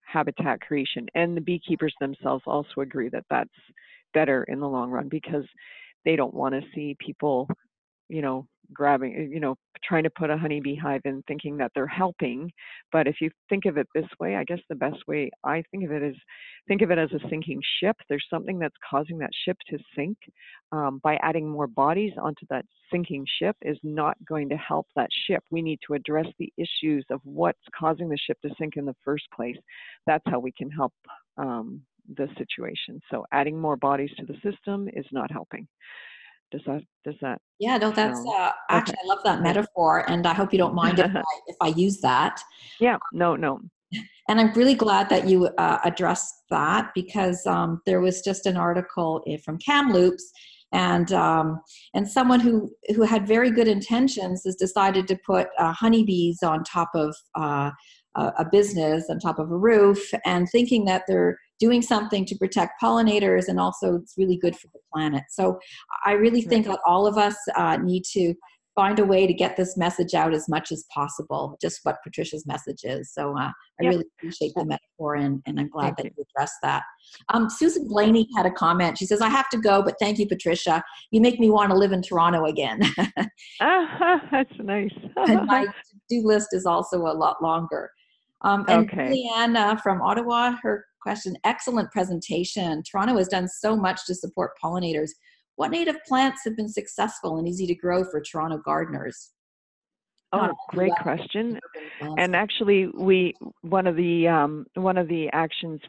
habitat creation. And the beekeepers themselves also agree that that's better in the long run, because they don't want to see people, you know, grabbing, you know, trying to put a honeybee hive in thinking that they're helping. But if you think of it this way, I guess the best way I think of it is, think of it as a sinking ship. There's something that's causing that ship to sink. By adding more bodies onto that sinking ship is not going to help that ship. We need to address the issues of what's causing the ship to sink in the first place. That's how we can help the situation. So adding more bodies to the system is not helping. Does that Yeah, no, that's actually, okay? I love that metaphor, and I hope you don't mind if I use that. Yeah, no. And I'm really glad that you addressed that, because there was just an article from Kamloops, and someone who had very good intentions has decided to put honeybees on top of a business, on top of a roof, and thinking that they're doing something to protect pollinators, and also it's really good for the planet. So I really think that all of us need to find a way to get this message out as much as possible, just what Patricia's message is. So I really appreciate the metaphor, and I'm glad that you addressed that. Susan Blaney had a comment. She says, I have to go, but thank you, Patricia. You make me want to live in Toronto again. That's nice. And my to-do list is also a lot longer. And Leanne from Ottawa, her question, excellent presentation. Toronto has done so much to support pollinators. What native plants have been successful and easy to grow for Toronto gardeners? Oh, great question. And actually, one of the actions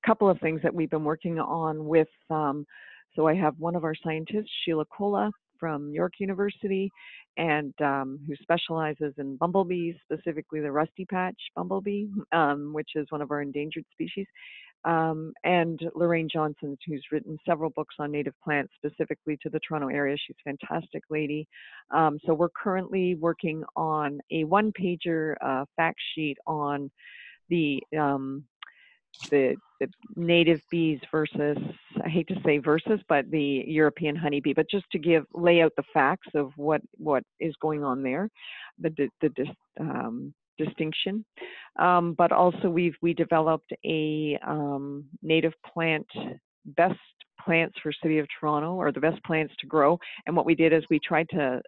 couple of things that we've been working on with. So I have one of our scientists, Sheila Kola from York University, and who specializes in bumblebees, specifically the rusty patch bumblebee, which is one of our endangered species. And Lorraine Johnson, who's written several books on native plants specifically to the Toronto area. She's a fantastic lady. So we're currently working on a one-pager fact sheet on the native bees versus, I hate to say versus, but the European honeybee, but just to lay out the facts of what is going on there, the distinction. But also we developed a native plant, best plants for City of Toronto, or the best plants to grow. And what we did is we tried to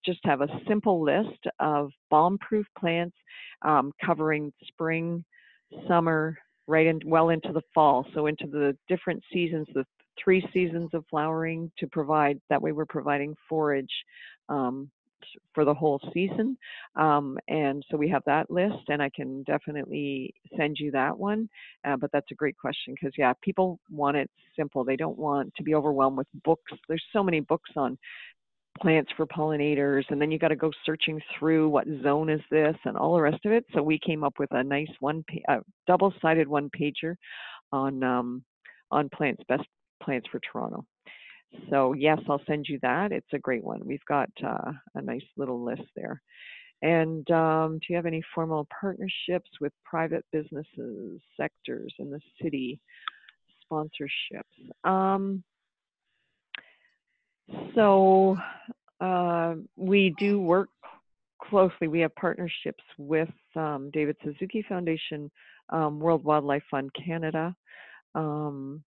just have a simple list of bomb-proof plants covering spring, summer, well into the fall. So into the different seasons, the 3 seasons of flowering, to provide, that way we're providing forage for the whole season. And so we have that list, and I can definitely send you that one. But that's a great question, because people want it simple. They don't want to be overwhelmed with books. There's so many books on plants for pollinators, and then you got to go searching through what zone is this and all the rest of it. So we came up with a nice double-sided one-pager on plants, best plants for Toronto. So yes, I'll send you that. It's a great one. We've got a nice little list there. And do you have any formal partnerships with private businesses, sectors in the city, sponsorships? So we do work closely. We have partnerships with David Suzuki Foundation, World Wildlife Fund Canada. I'm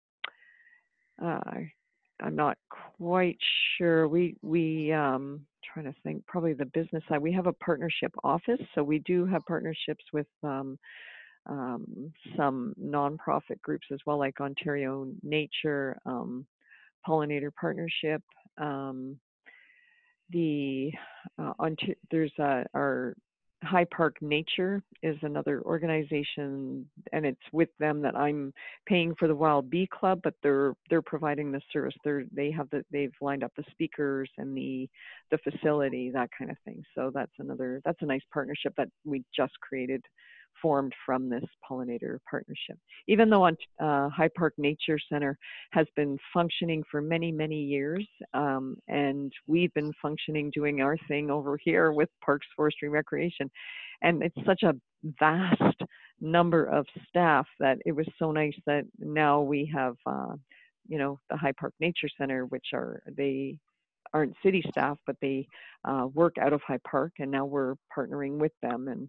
not quite sure. We trying to think, probably the business side. We have a partnership office, so we do have partnerships with some nonprofit groups as well, like Ontario Nature, Pollinator Partnership. There's our High Park Nature is another organization, and it's with them that I'm paying for the Wild Bee Club, but they're providing the service. They've lined up the speakers and the facility, that kind of thing. So that's a nice partnership that we just formed from this pollinator partnership. Even though High Park Nature Center has been functioning for many, many years, and we've been functioning doing our thing over here with Parks, Forestry, Recreation, and it's such a vast number of staff that it was so nice that now we have, the High Park Nature Center, which they aren't city staff, but they work out of High Park, and now we're partnering with them. And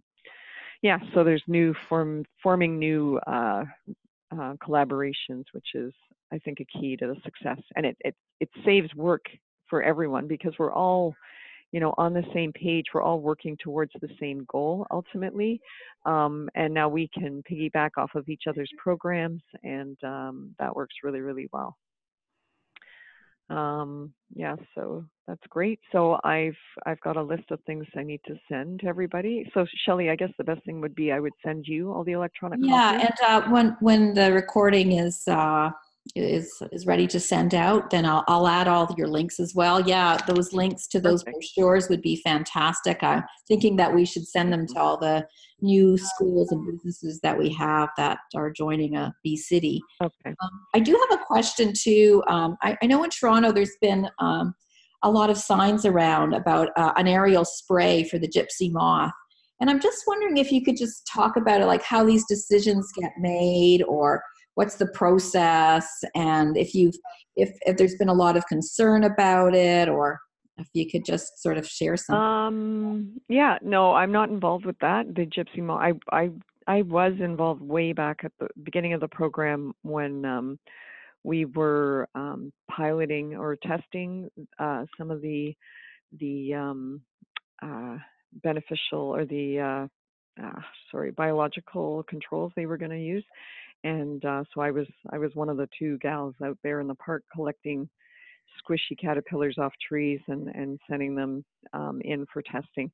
yeah, so there's forming new collaborations, which is, I think, a key to the success. And it saves work for everyone because we're all, on the same page. We're all working towards the same goal ultimately. And now we can piggyback off of each other's programs, and that works really, really well. Yeah, so that's great. So I've got a list of things I need to send to everybody. So Shelley, I guess the best thing would be I would send you all the electronic copies. And when the recording is ready to send out, then I'll add all your links as well. Yeah, those links to those brochures would be fantastic. I'm thinking that we should send them to all the new schools and businesses that we have that are joining a bee city. Okay. I do have a question too. I know in Toronto there's been a lot of signs around about an aerial spray for the gypsy moth. And I'm just wondering if you could just talk about it, like how these decisions get made, or what's the process, and if there's been a lot of concern about it, or if you could just sort of share something. Yeah, no, I'm not involved with that. The gypsy moth, I was involved way back at the beginning of the program when we were piloting or testing some of the beneficial or the biological controls they were going to use. And so I was one of the two gals out there in the park collecting squishy caterpillars off trees and sending them in for testing.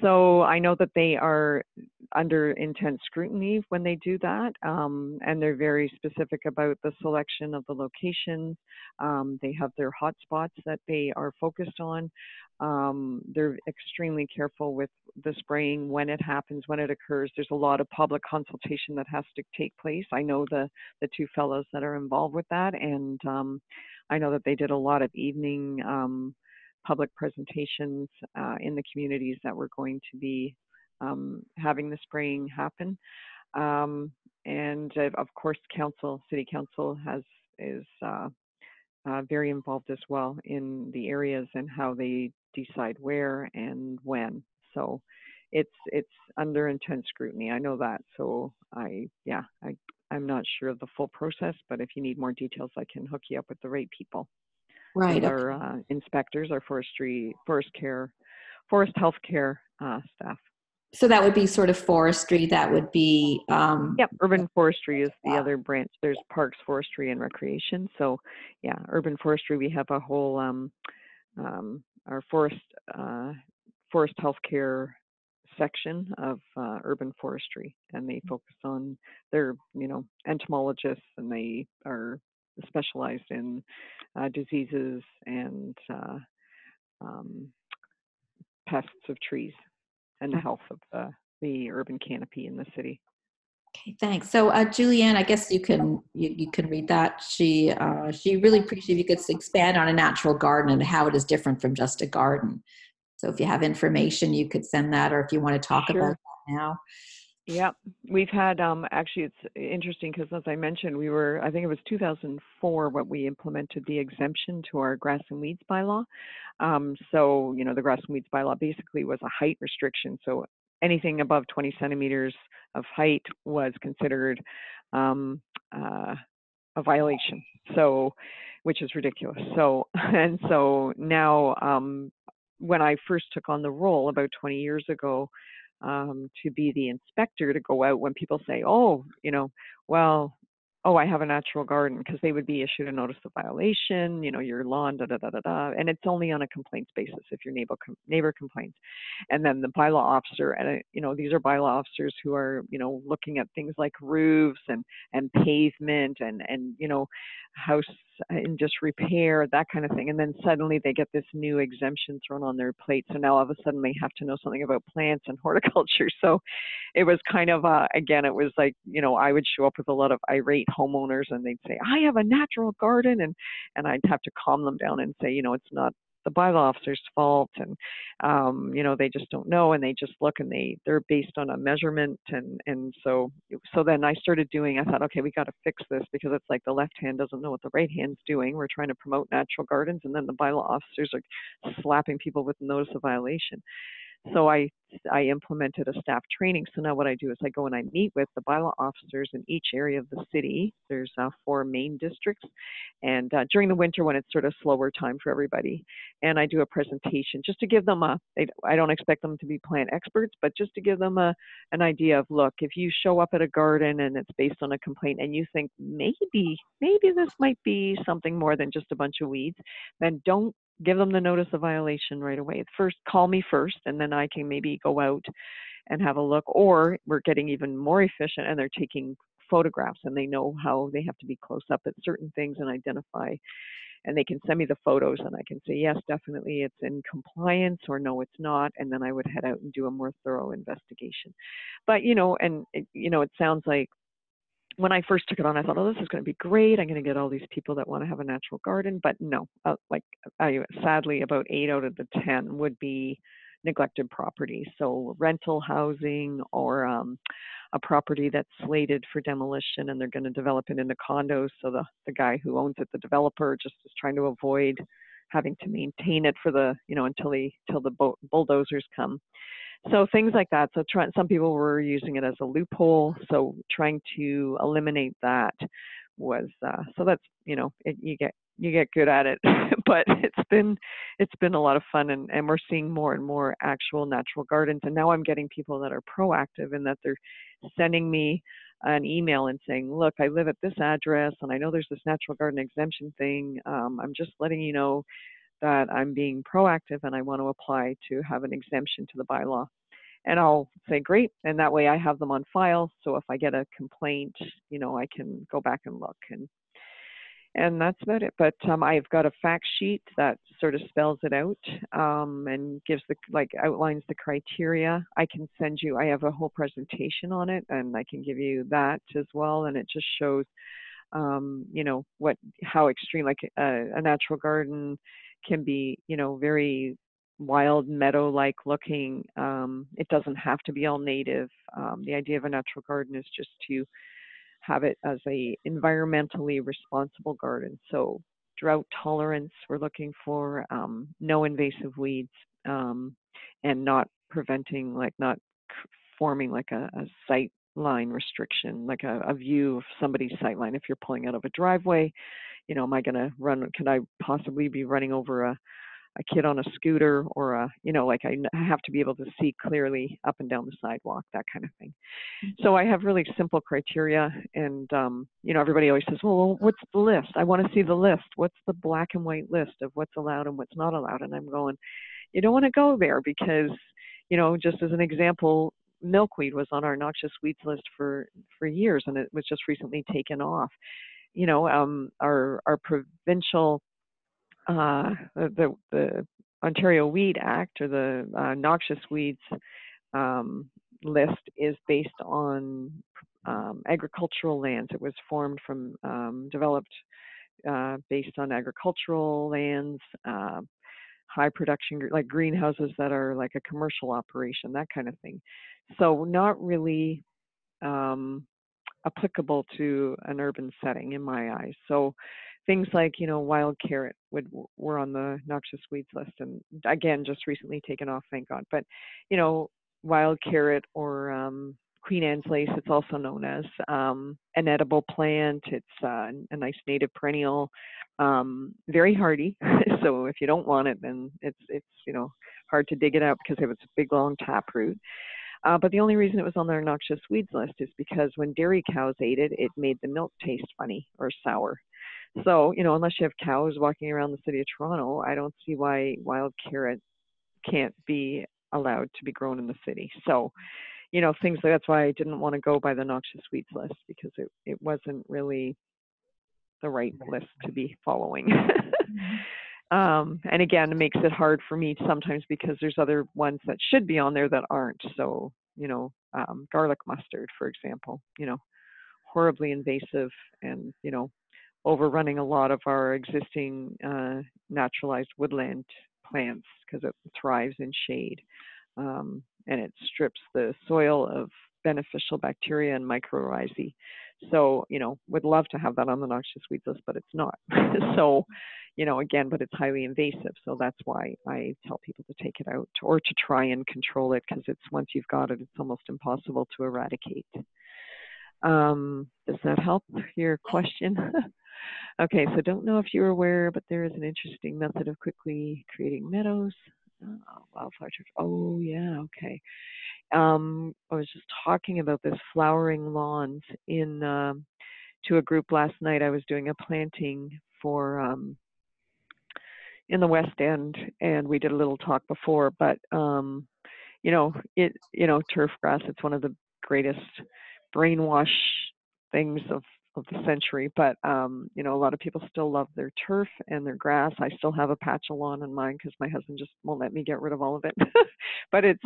So I know that they are under intense scrutiny when they do that, and they're very specific about the selection of the locations. They have their hotspots that they are focused on. They're extremely careful with the spraying, when it happens, when it occurs. There's a lot of public consultation that has to take place. I know the two fellows that are involved with that, and I know that they did a lot of evening public presentations in the communities that were going to be having the spraying happen. And of course, city council is very involved as well in the areas and how they decide where and when. So it's under intense scrutiny. I know that. So I'm not sure of the full process, but if you need more details, I can hook you up with the right people. Right. With our inspectors, our forest health care staff. So that would be sort of forestry. That would be. Yep, urban forestry is the other branch. There's parks, forestry, and recreation. So, yeah, urban forestry. We have a whole our forest health care section of urban forestry, and they focus on they're entomologists, and they are specialized in diseases and pests of trees and the health of the urban canopy in the city. Okay, thanks. So Julianne, I guess you can read that. She really appreciates if you could expand on a natural garden and how it is different from just a garden. So if you have information, you could send that, or if you want to talk about that now. Yeah, we've had, actually it's interesting because as I mentioned, I think it was 2004 when we implemented the exemption to our grass and weeds bylaw. So, the grass and weeds bylaw basically was a height restriction. So anything above 20 centimeters of height was considered a violation. So, which is ridiculous. So, and so now, when I first took on the role about 20 years ago, to be the inspector, to go out when people say, oh, well, oh, I have a natural garden, because they would be issued a notice of violation, you know, your lawn, da da da da da, and it's only on a complaints basis if your neighbor complains, and then the bylaw officer, and you know, these are bylaw officers who are, you know, looking at things like roofs and pavement and you know, house and just repair, that kind of thing, and then suddenly they get this new exemption thrown on their plate, so now all of a sudden they have to know something about plants and horticulture. So it was kind of, again, it was like, you know, I would show up with a lot of irate homeowners and they'd say, I have a natural garden. And I'd have to calm them down and say, you know, it's not the bylaw officer's fault. And, you know, they just don't know. And they just look and they're based on a measurement. And so then I started doing, I thought, okay, we got to fix this, because it's like the left hand doesn't know what the right hand's doing. We're trying to promote natural gardens, and then the bylaw officers are slapping people with notice of violation. So I implemented a staff training. So now what I do is I go and I meet with the bylaw officers in each area of the city. There's 4 main districts. And during the winter, when it's sort of slower time for everybody, and I do a presentation just to give them I don't expect them to be plant experts, but just to give them an idea of, look, if you show up at a garden and it's based on a complaint and you think maybe this might be something more than just a bunch of weeds, then don't give them the notice of violation right away. First, call me first, and then I can maybe go out and have a look. Or we're getting even more efficient, and they're taking photographs, and they know how they have to be close up at certain things and identify. And they can send me the photos, and I can say, yes, definitely it's in compliance, or no, it's not. And then I would head out and do a more thorough investigation. But, you know, and, you know, it sounds like, when I first took it on, I thought, oh, this is going to be great. I'm going to get all these people that want to have a natural garden. But no, sadly, about 8 out of the 10 would be neglected properties. So rental housing, or a property that's slated for demolition, and they're going to develop it into condos. So the guy who owns it, the developer, just is trying to avoid having to maintain it for the, you know, until the bulldozers come. So things like that. So some people were using it as a loophole. So trying to eliminate that was, so that's, you know, you get good at it, but it's been a lot of fun, and we're seeing more and more actual natural gardens. And now I'm getting people that are proactive, in that they're sending me an email and saying, look, I live at this address, and I know there's this natural garden exemption thing. I'm just letting you know that I'm being proactive and I want to apply to have an exemption to the bylaw. And I'll say, great. And that way I have them on file. So if I get a complaint, you know, I can go back and look. And that's about it. But I've got a fact sheet that sort of spells it out, and gives outlines the criteria. I can send you, I have a whole presentation on it, and I can give you that as well. And it just shows, you know, how extreme, like a natural garden can be, you know, very wild meadow-like looking. It doesn't have to be all native. The idea of a natural garden is just to have it as a environmentally responsible garden. So drought tolerance, we're looking for no invasive weeds, and not preventing, not forming like a sight line restriction, like a view of somebody's sight line. If you're pulling out of a driveway, you know, am I going to run, can I possibly be running over a kid on a scooter, or you know, like I have to be able to see clearly up and down the sidewalk, that kind of thing. So I have really simple criteria, and you know, everybody always says, well, what's the list? I want to see the list. What's the black and white list of what's allowed and what's not allowed? And I'm going, you don't want to go there, because, you know, just as an example, milkweed was on our noxious weeds list for years, and it was just recently taken off. You know, our provincial the Ontario Weed Act, or the noxious weeds list, is based on agricultural lands. It was formed from, developed based on agricultural lands, high production, like greenhouses that are like a commercial operation, that kind of thing. So not really applicable to an urban setting in my eyes. So things like, you know, wild carrot were on the noxious weeds list, and again, just recently taken off, thank God. But, you know, wild carrot, or Queen Anne's lace, it's also known as, an edible plant. It's a nice native perennial, very hardy. So if you don't want it, then it's you know, hard to dig it out, because it was a big long taproot. But the only reason it was on their noxious weeds list is because when dairy cows ate it, it made the milk taste funny or sour. So, unless you have cows walking around the city of Toronto, I don't see why wild carrot can't be allowed to be grown in the city. So, things like that's why I didn't want to go by the noxious weeds list, because it wasn't really the right list to be following. And again, it makes it hard for me sometimes because there's other ones that should be on there that aren't. So, garlic mustard, for example, horribly invasive and, overrunning a lot of our existing naturalized woodland plants because it thrives in shade. And it strips the soil of beneficial bacteria and mycorrhizae. So, would love to have that on the noxious weeds list, but it's not. So, again, but it's highly invasive. So that's why I tell people to take it out or to try and control it, because once you've got it, it's almost impossible to eradicate. Does that help your question? Okay, so don't know if you're aware, but there is an interesting method of quickly creating meadows. Wildflower church. Oh, yeah, okay. I was just talking about this flowering lawns to a group last night. I was doing a planting for in the West End, and we did a little talk before, but turf grass, it's one of the greatest brainwash things of the century, but a lot of people still love their turf and their grass. I still have a patch of lawn on mine because my husband just won't let me get rid of all of it. But it's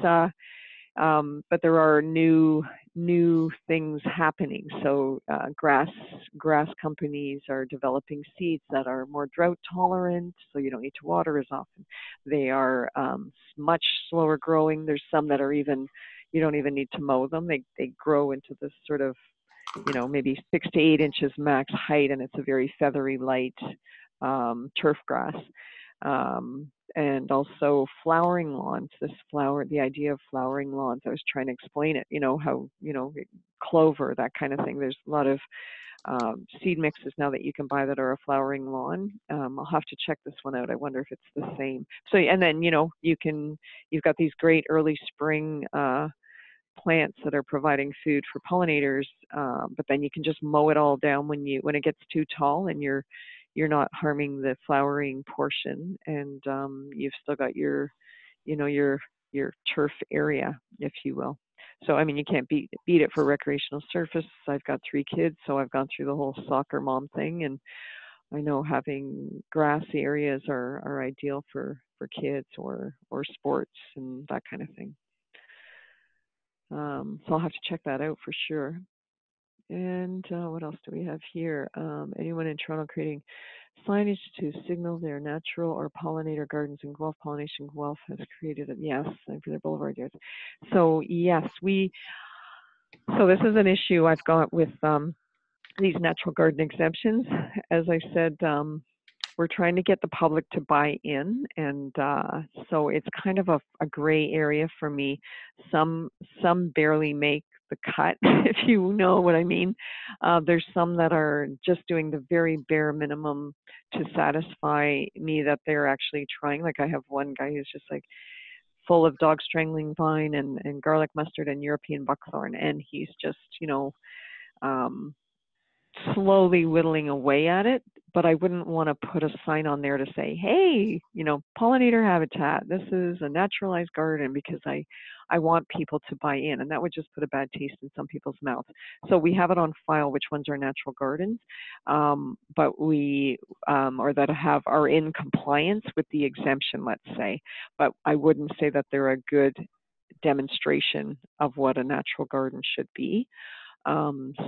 but there are new things happening. So grass companies are developing seeds that are more drought tolerant, so you don't need to water as often. They are much slower growing. There's some that are you don't even need to mow them. They grow into this sort of maybe 6 to 8 inches max height, and it's a very feathery, light turf grass. And also flowering lawns. The idea of flowering lawns. I was trying to explain it. How clover, that kind of thing. There's a lot of seed mixes now that you can buy that are a flowering lawn. I'll have to check this one out. I wonder if it's the same. So, and then you've got these great early spring plants that are providing food for pollinators, but then you can just mow it all down when it gets too tall, and you're not harming the flowering portion, and you've still got your turf area, if you will. So I mean, you can't beat it for recreational surface. I've got 3 kids, so I've gone through the whole soccer mom thing, and I know having grassy areas are ideal for kids or sports and that kind of thing. So I'll have to check that out for sure. And what else do we have here? Anyone in Toronto creating signage to signal their natural or pollinator gardens in Guelph? Pollination Guelph has created it. Yes, and for their boulevard yards. So yes, so this is an issue I've got with these natural garden exemptions. As I said, we're trying to get the public to buy in, and so it's kind of a gray area for me. Some barely make the cut, if you know what I mean. There's some that are just doing the very bare minimum to satisfy me that they're actually trying. Like I have one guy who's just like full of dog strangling vine and garlic mustard and European buckthorn, and he's just slowly whittling away at it. But I wouldn't want to put a sign on there to say, hey, pollinator habitat, this is a naturalized garden, because I want people to buy in, and that would just put a bad taste in some people's mouths. So we have it on file which ones are natural gardens, but we or that are in compliance with the exemption, let's say. But I wouldn't say that they're a good demonstration of what a natural garden should be.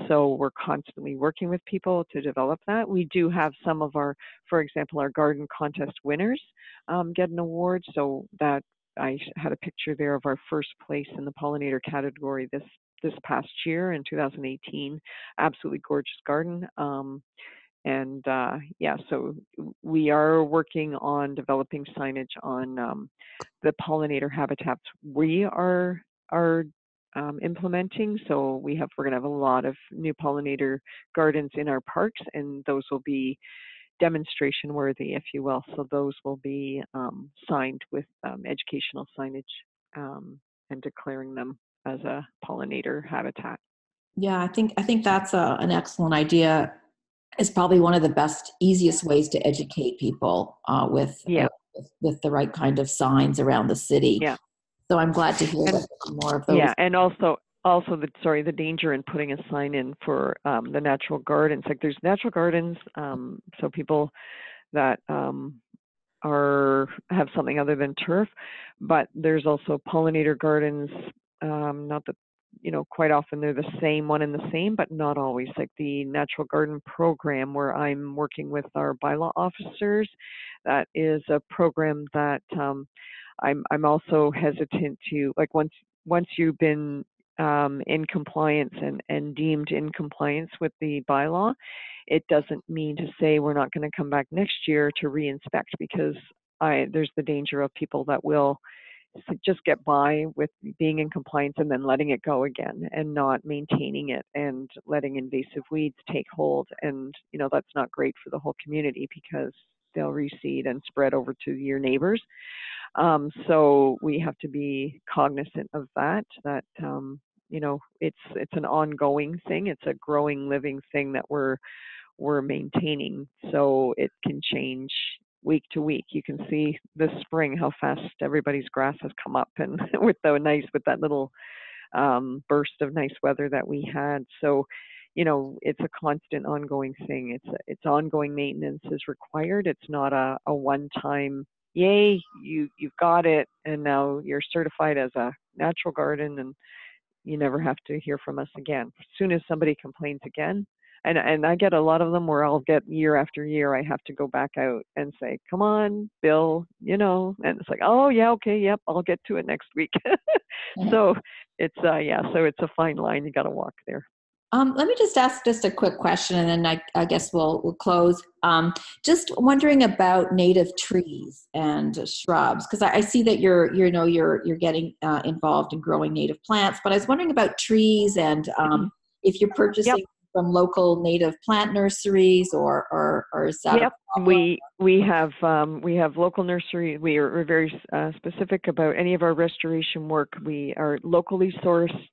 So we're constantly working with people to develop that. We do have some of for example, our garden contest winners get an award. So that I had a picture there of our first place in the pollinator category this past year in 2018. Absolutely gorgeous garden. And yeah, so we are working on developing signage on the pollinator habitats we are implementing. So we're going to have a lot of new pollinator gardens in our parks, and those will be demonstration worthy, if you will. So those will be signed with educational signage and declaring them as a pollinator habitat. Yeah, I think that's an excellent idea. It's probably one of the best, easiest ways to educate people Yeah, with the right kind of signs around the city. yeah, So I'm glad to hear and that more of those. yeah, and also the danger in putting a sign in for the natural gardens. Like there's natural gardens, so people that have something other than turf, but there's also pollinator gardens. Not that, quite often they're the same one and the same, but not always. Like the natural garden program where I'm working with our bylaw officers, that is a program that I'm also hesitant to, like, once you've been in compliance and deemed in compliance with the bylaw, it doesn't mean to say we're not going to come back next year to re-inspect, because there's the danger of people that will just get by with being in compliance and then letting it go again and not maintaining it and letting invasive weeds take hold. And, that's not great for the whole community because they'll reseed and spread over to your neighbors. So we have to be cognizant of that, it's an ongoing thing. It's a growing, living thing that we're maintaining. So it can change week to week. You can see this spring how fast everybody's grass has come up, and with that little burst of nice weather that we had. So, it's a constant ongoing thing. It's ongoing maintenance is required. It's not a one-time, yay, you've got it, and now you're certified as a natural garden, and you never have to hear from us again. As soon as somebody complains again, and I get a lot of them where I'll get year after year, I have to go back out and say, come on, Bill, and it's like, oh yeah, okay, yep, I'll get to it next week. So it's so it's a fine line you got to walk there. Let me just ask just a quick question, and then I guess we'll close. Just wondering about native trees and shrubs, because I see that you're getting involved in growing native plants. But I was wondering about trees and if you're purchasing Yep. from local native plant nurseries, or is that Yep, a problem? we have local nursery. We're very specific about any of our restoration work. We are locally sourced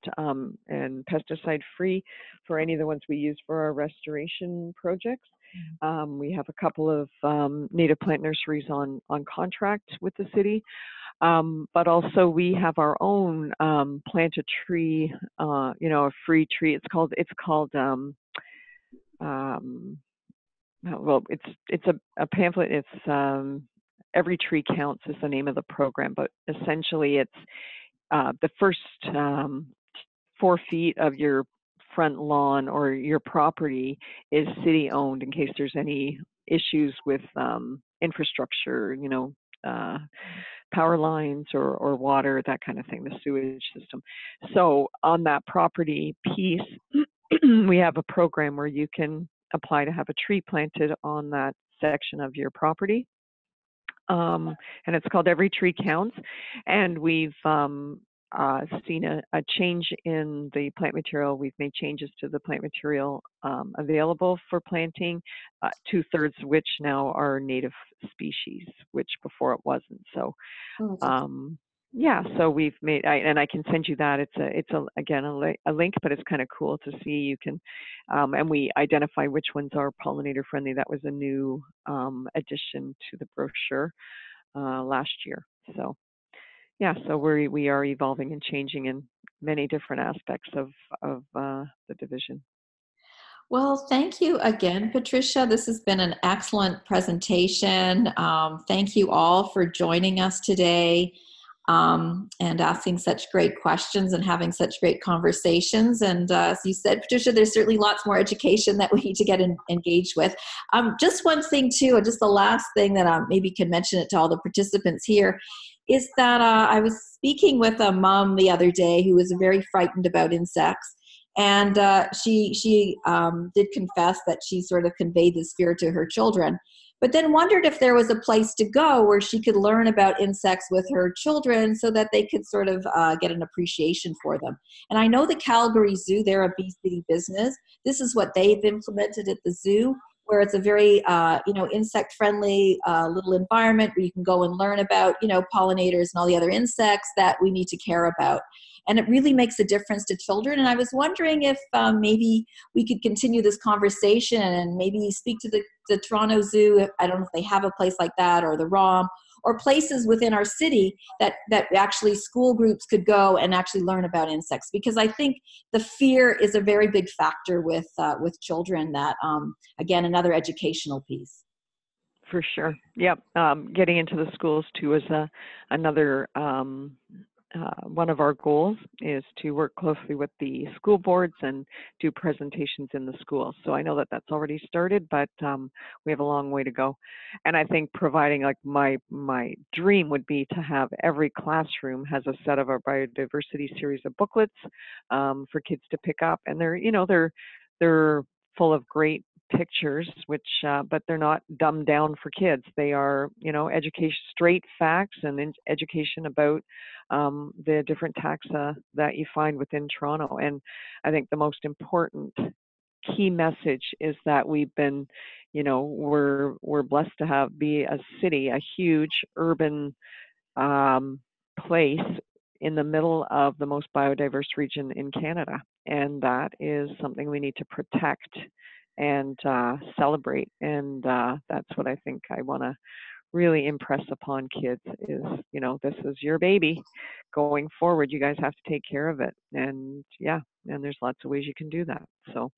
and pesticide free for any of the ones we use for our restoration projects. We have a couple of native plant nurseries on contract with the city, but also we have our own plant a tree, a free tree. It's called well, it's a pamphlet. It's Every Tree Counts is the name of the program, but essentially it's the first 4 feet of your front lawn or your property is city owned in case there's any issues with infrastructure, power lines or water, that kind of thing, the sewage system. So on that property piece, we have a program where you can apply to have a tree planted on that section of your property. And it's called Every Tree Counts. And we've seen a change in the plant material. We've made changes to the plant material available for planting, 2/3 which now are native species, which before it wasn't. So so we've made, and I can send you that. It's again a link, but it's kind of cool to see. You can, and we identify which ones are pollinator friendly. That was a new addition to the brochure last year. So so we are evolving and changing in many different aspects of the division. Well, thank you again, Patricia. This has been an excellent presentation. Thank you all for joining us today and asking such great questions and having such great conversations. And as you said, Patricia, there's certainly lots more education that we need to get engaged with. Just one thing too, just the last thing that I maybe can mention it to all the participants here, is that I was speaking with a mom the other day who was very frightened about insects. And she did confess that she sort of conveyed this fear to her children, but then wondered if there was a place to go where she could learn about insects with her children so that they could sort of get an appreciation for them. And I know the Calgary Zoo, they're a Bee City business. This is what they've implemented at the zoo, where it's a very, insect-friendly little environment where you can go and learn about, pollinators and all the other insects that we need to care about. and it really makes a difference to children. And I was wondering if maybe we could continue this conversation and maybe speak to the Toronto Zoo. I don't know if they have a place like that, or the ROM, or places within our city that actually school groups could go and actually learn about insects, because I think the fear is a very big factor with children. That again, another educational piece. For sure. Yep. Getting into the schools too is another one of our goals, is to work closely with the school boards and do presentations in the schools. So I know that that's already started, but we have a long way to go. And I think providing, like, my dream would be to have every classroom has a set of our biodiversity series of booklets for kids to pick up, and they're full of great pictures, which but they're not dumbed down for kids. They are, education, straight facts, and education about the different taxa that you find within Toronto. And I think the most important key message is that we've been, we're blessed to be a city, a huge urban place in the middle of the most biodiverse region in Canada, and that is something we need to protect and celebrate. And that's what I think I want to really impress upon kids is, this is your baby going forward. You guys have to take care of it. And and there's lots of ways you can do that. So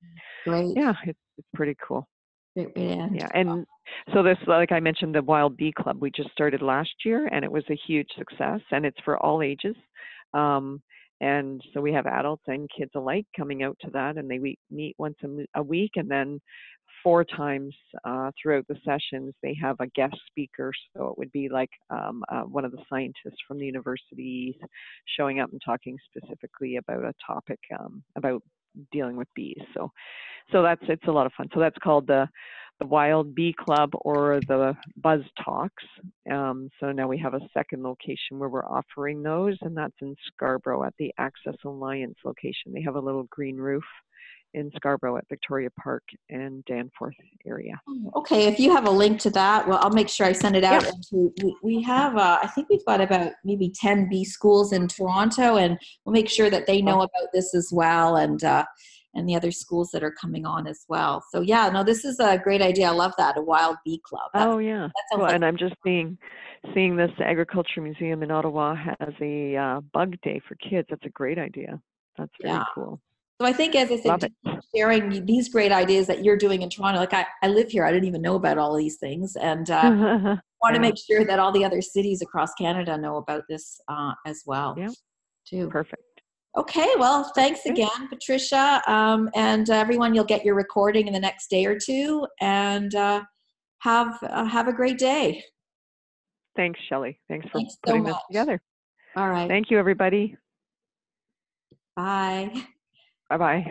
Great. Yeah, it's pretty cool. Great way to end. Yeah, and so this, like I mentioned, the Wild Bee Club, we just started last year, and it was a huge success, and it's for all ages. And so we have adults and kids alike coming out to that, and they meet once a week, and then 4 times throughout the sessions they have a guest speaker. So it would be like one of the scientists from the universities showing up and talking specifically about a topic about dealing with bees. So it's a lot of fun. So that's called the Wild Bee Club, or the Buzz Talks. So now we have a second location where we're offering those, and that's in Scarborough at the Access Alliance location. They have a little green roof in Scarborough at Victoria Park and Danforth area. Okay, if you have a link to that, well, I'll make sure I send it out. Yeah. We have, I think we've got about maybe 10 bee schools in Toronto, and we'll make sure that they know about this as well, and the other schools that are coming on as well. So yeah, no, this is a great idea. I love that, a Wild Bee Club. Yeah. That sounds like, and I'm just seeing this Agriculture Museum in Ottawa has a bug day for kids. That's a great idea. That's very cool. So I think, as I said, sharing these great ideas that you're doing in Toronto, like I live here, I didn't even know about all of these things, and want to make sure that all the other cities across Canada know about this as well. Yeah, too. Perfect. Okay, well, thanks again, Patricia, and everyone. You'll get your recording in the next day or two, and have a great day. Thanks, Shelley. Thanks for putting this together. All right. Thank you, everybody. Bye. Bye-bye.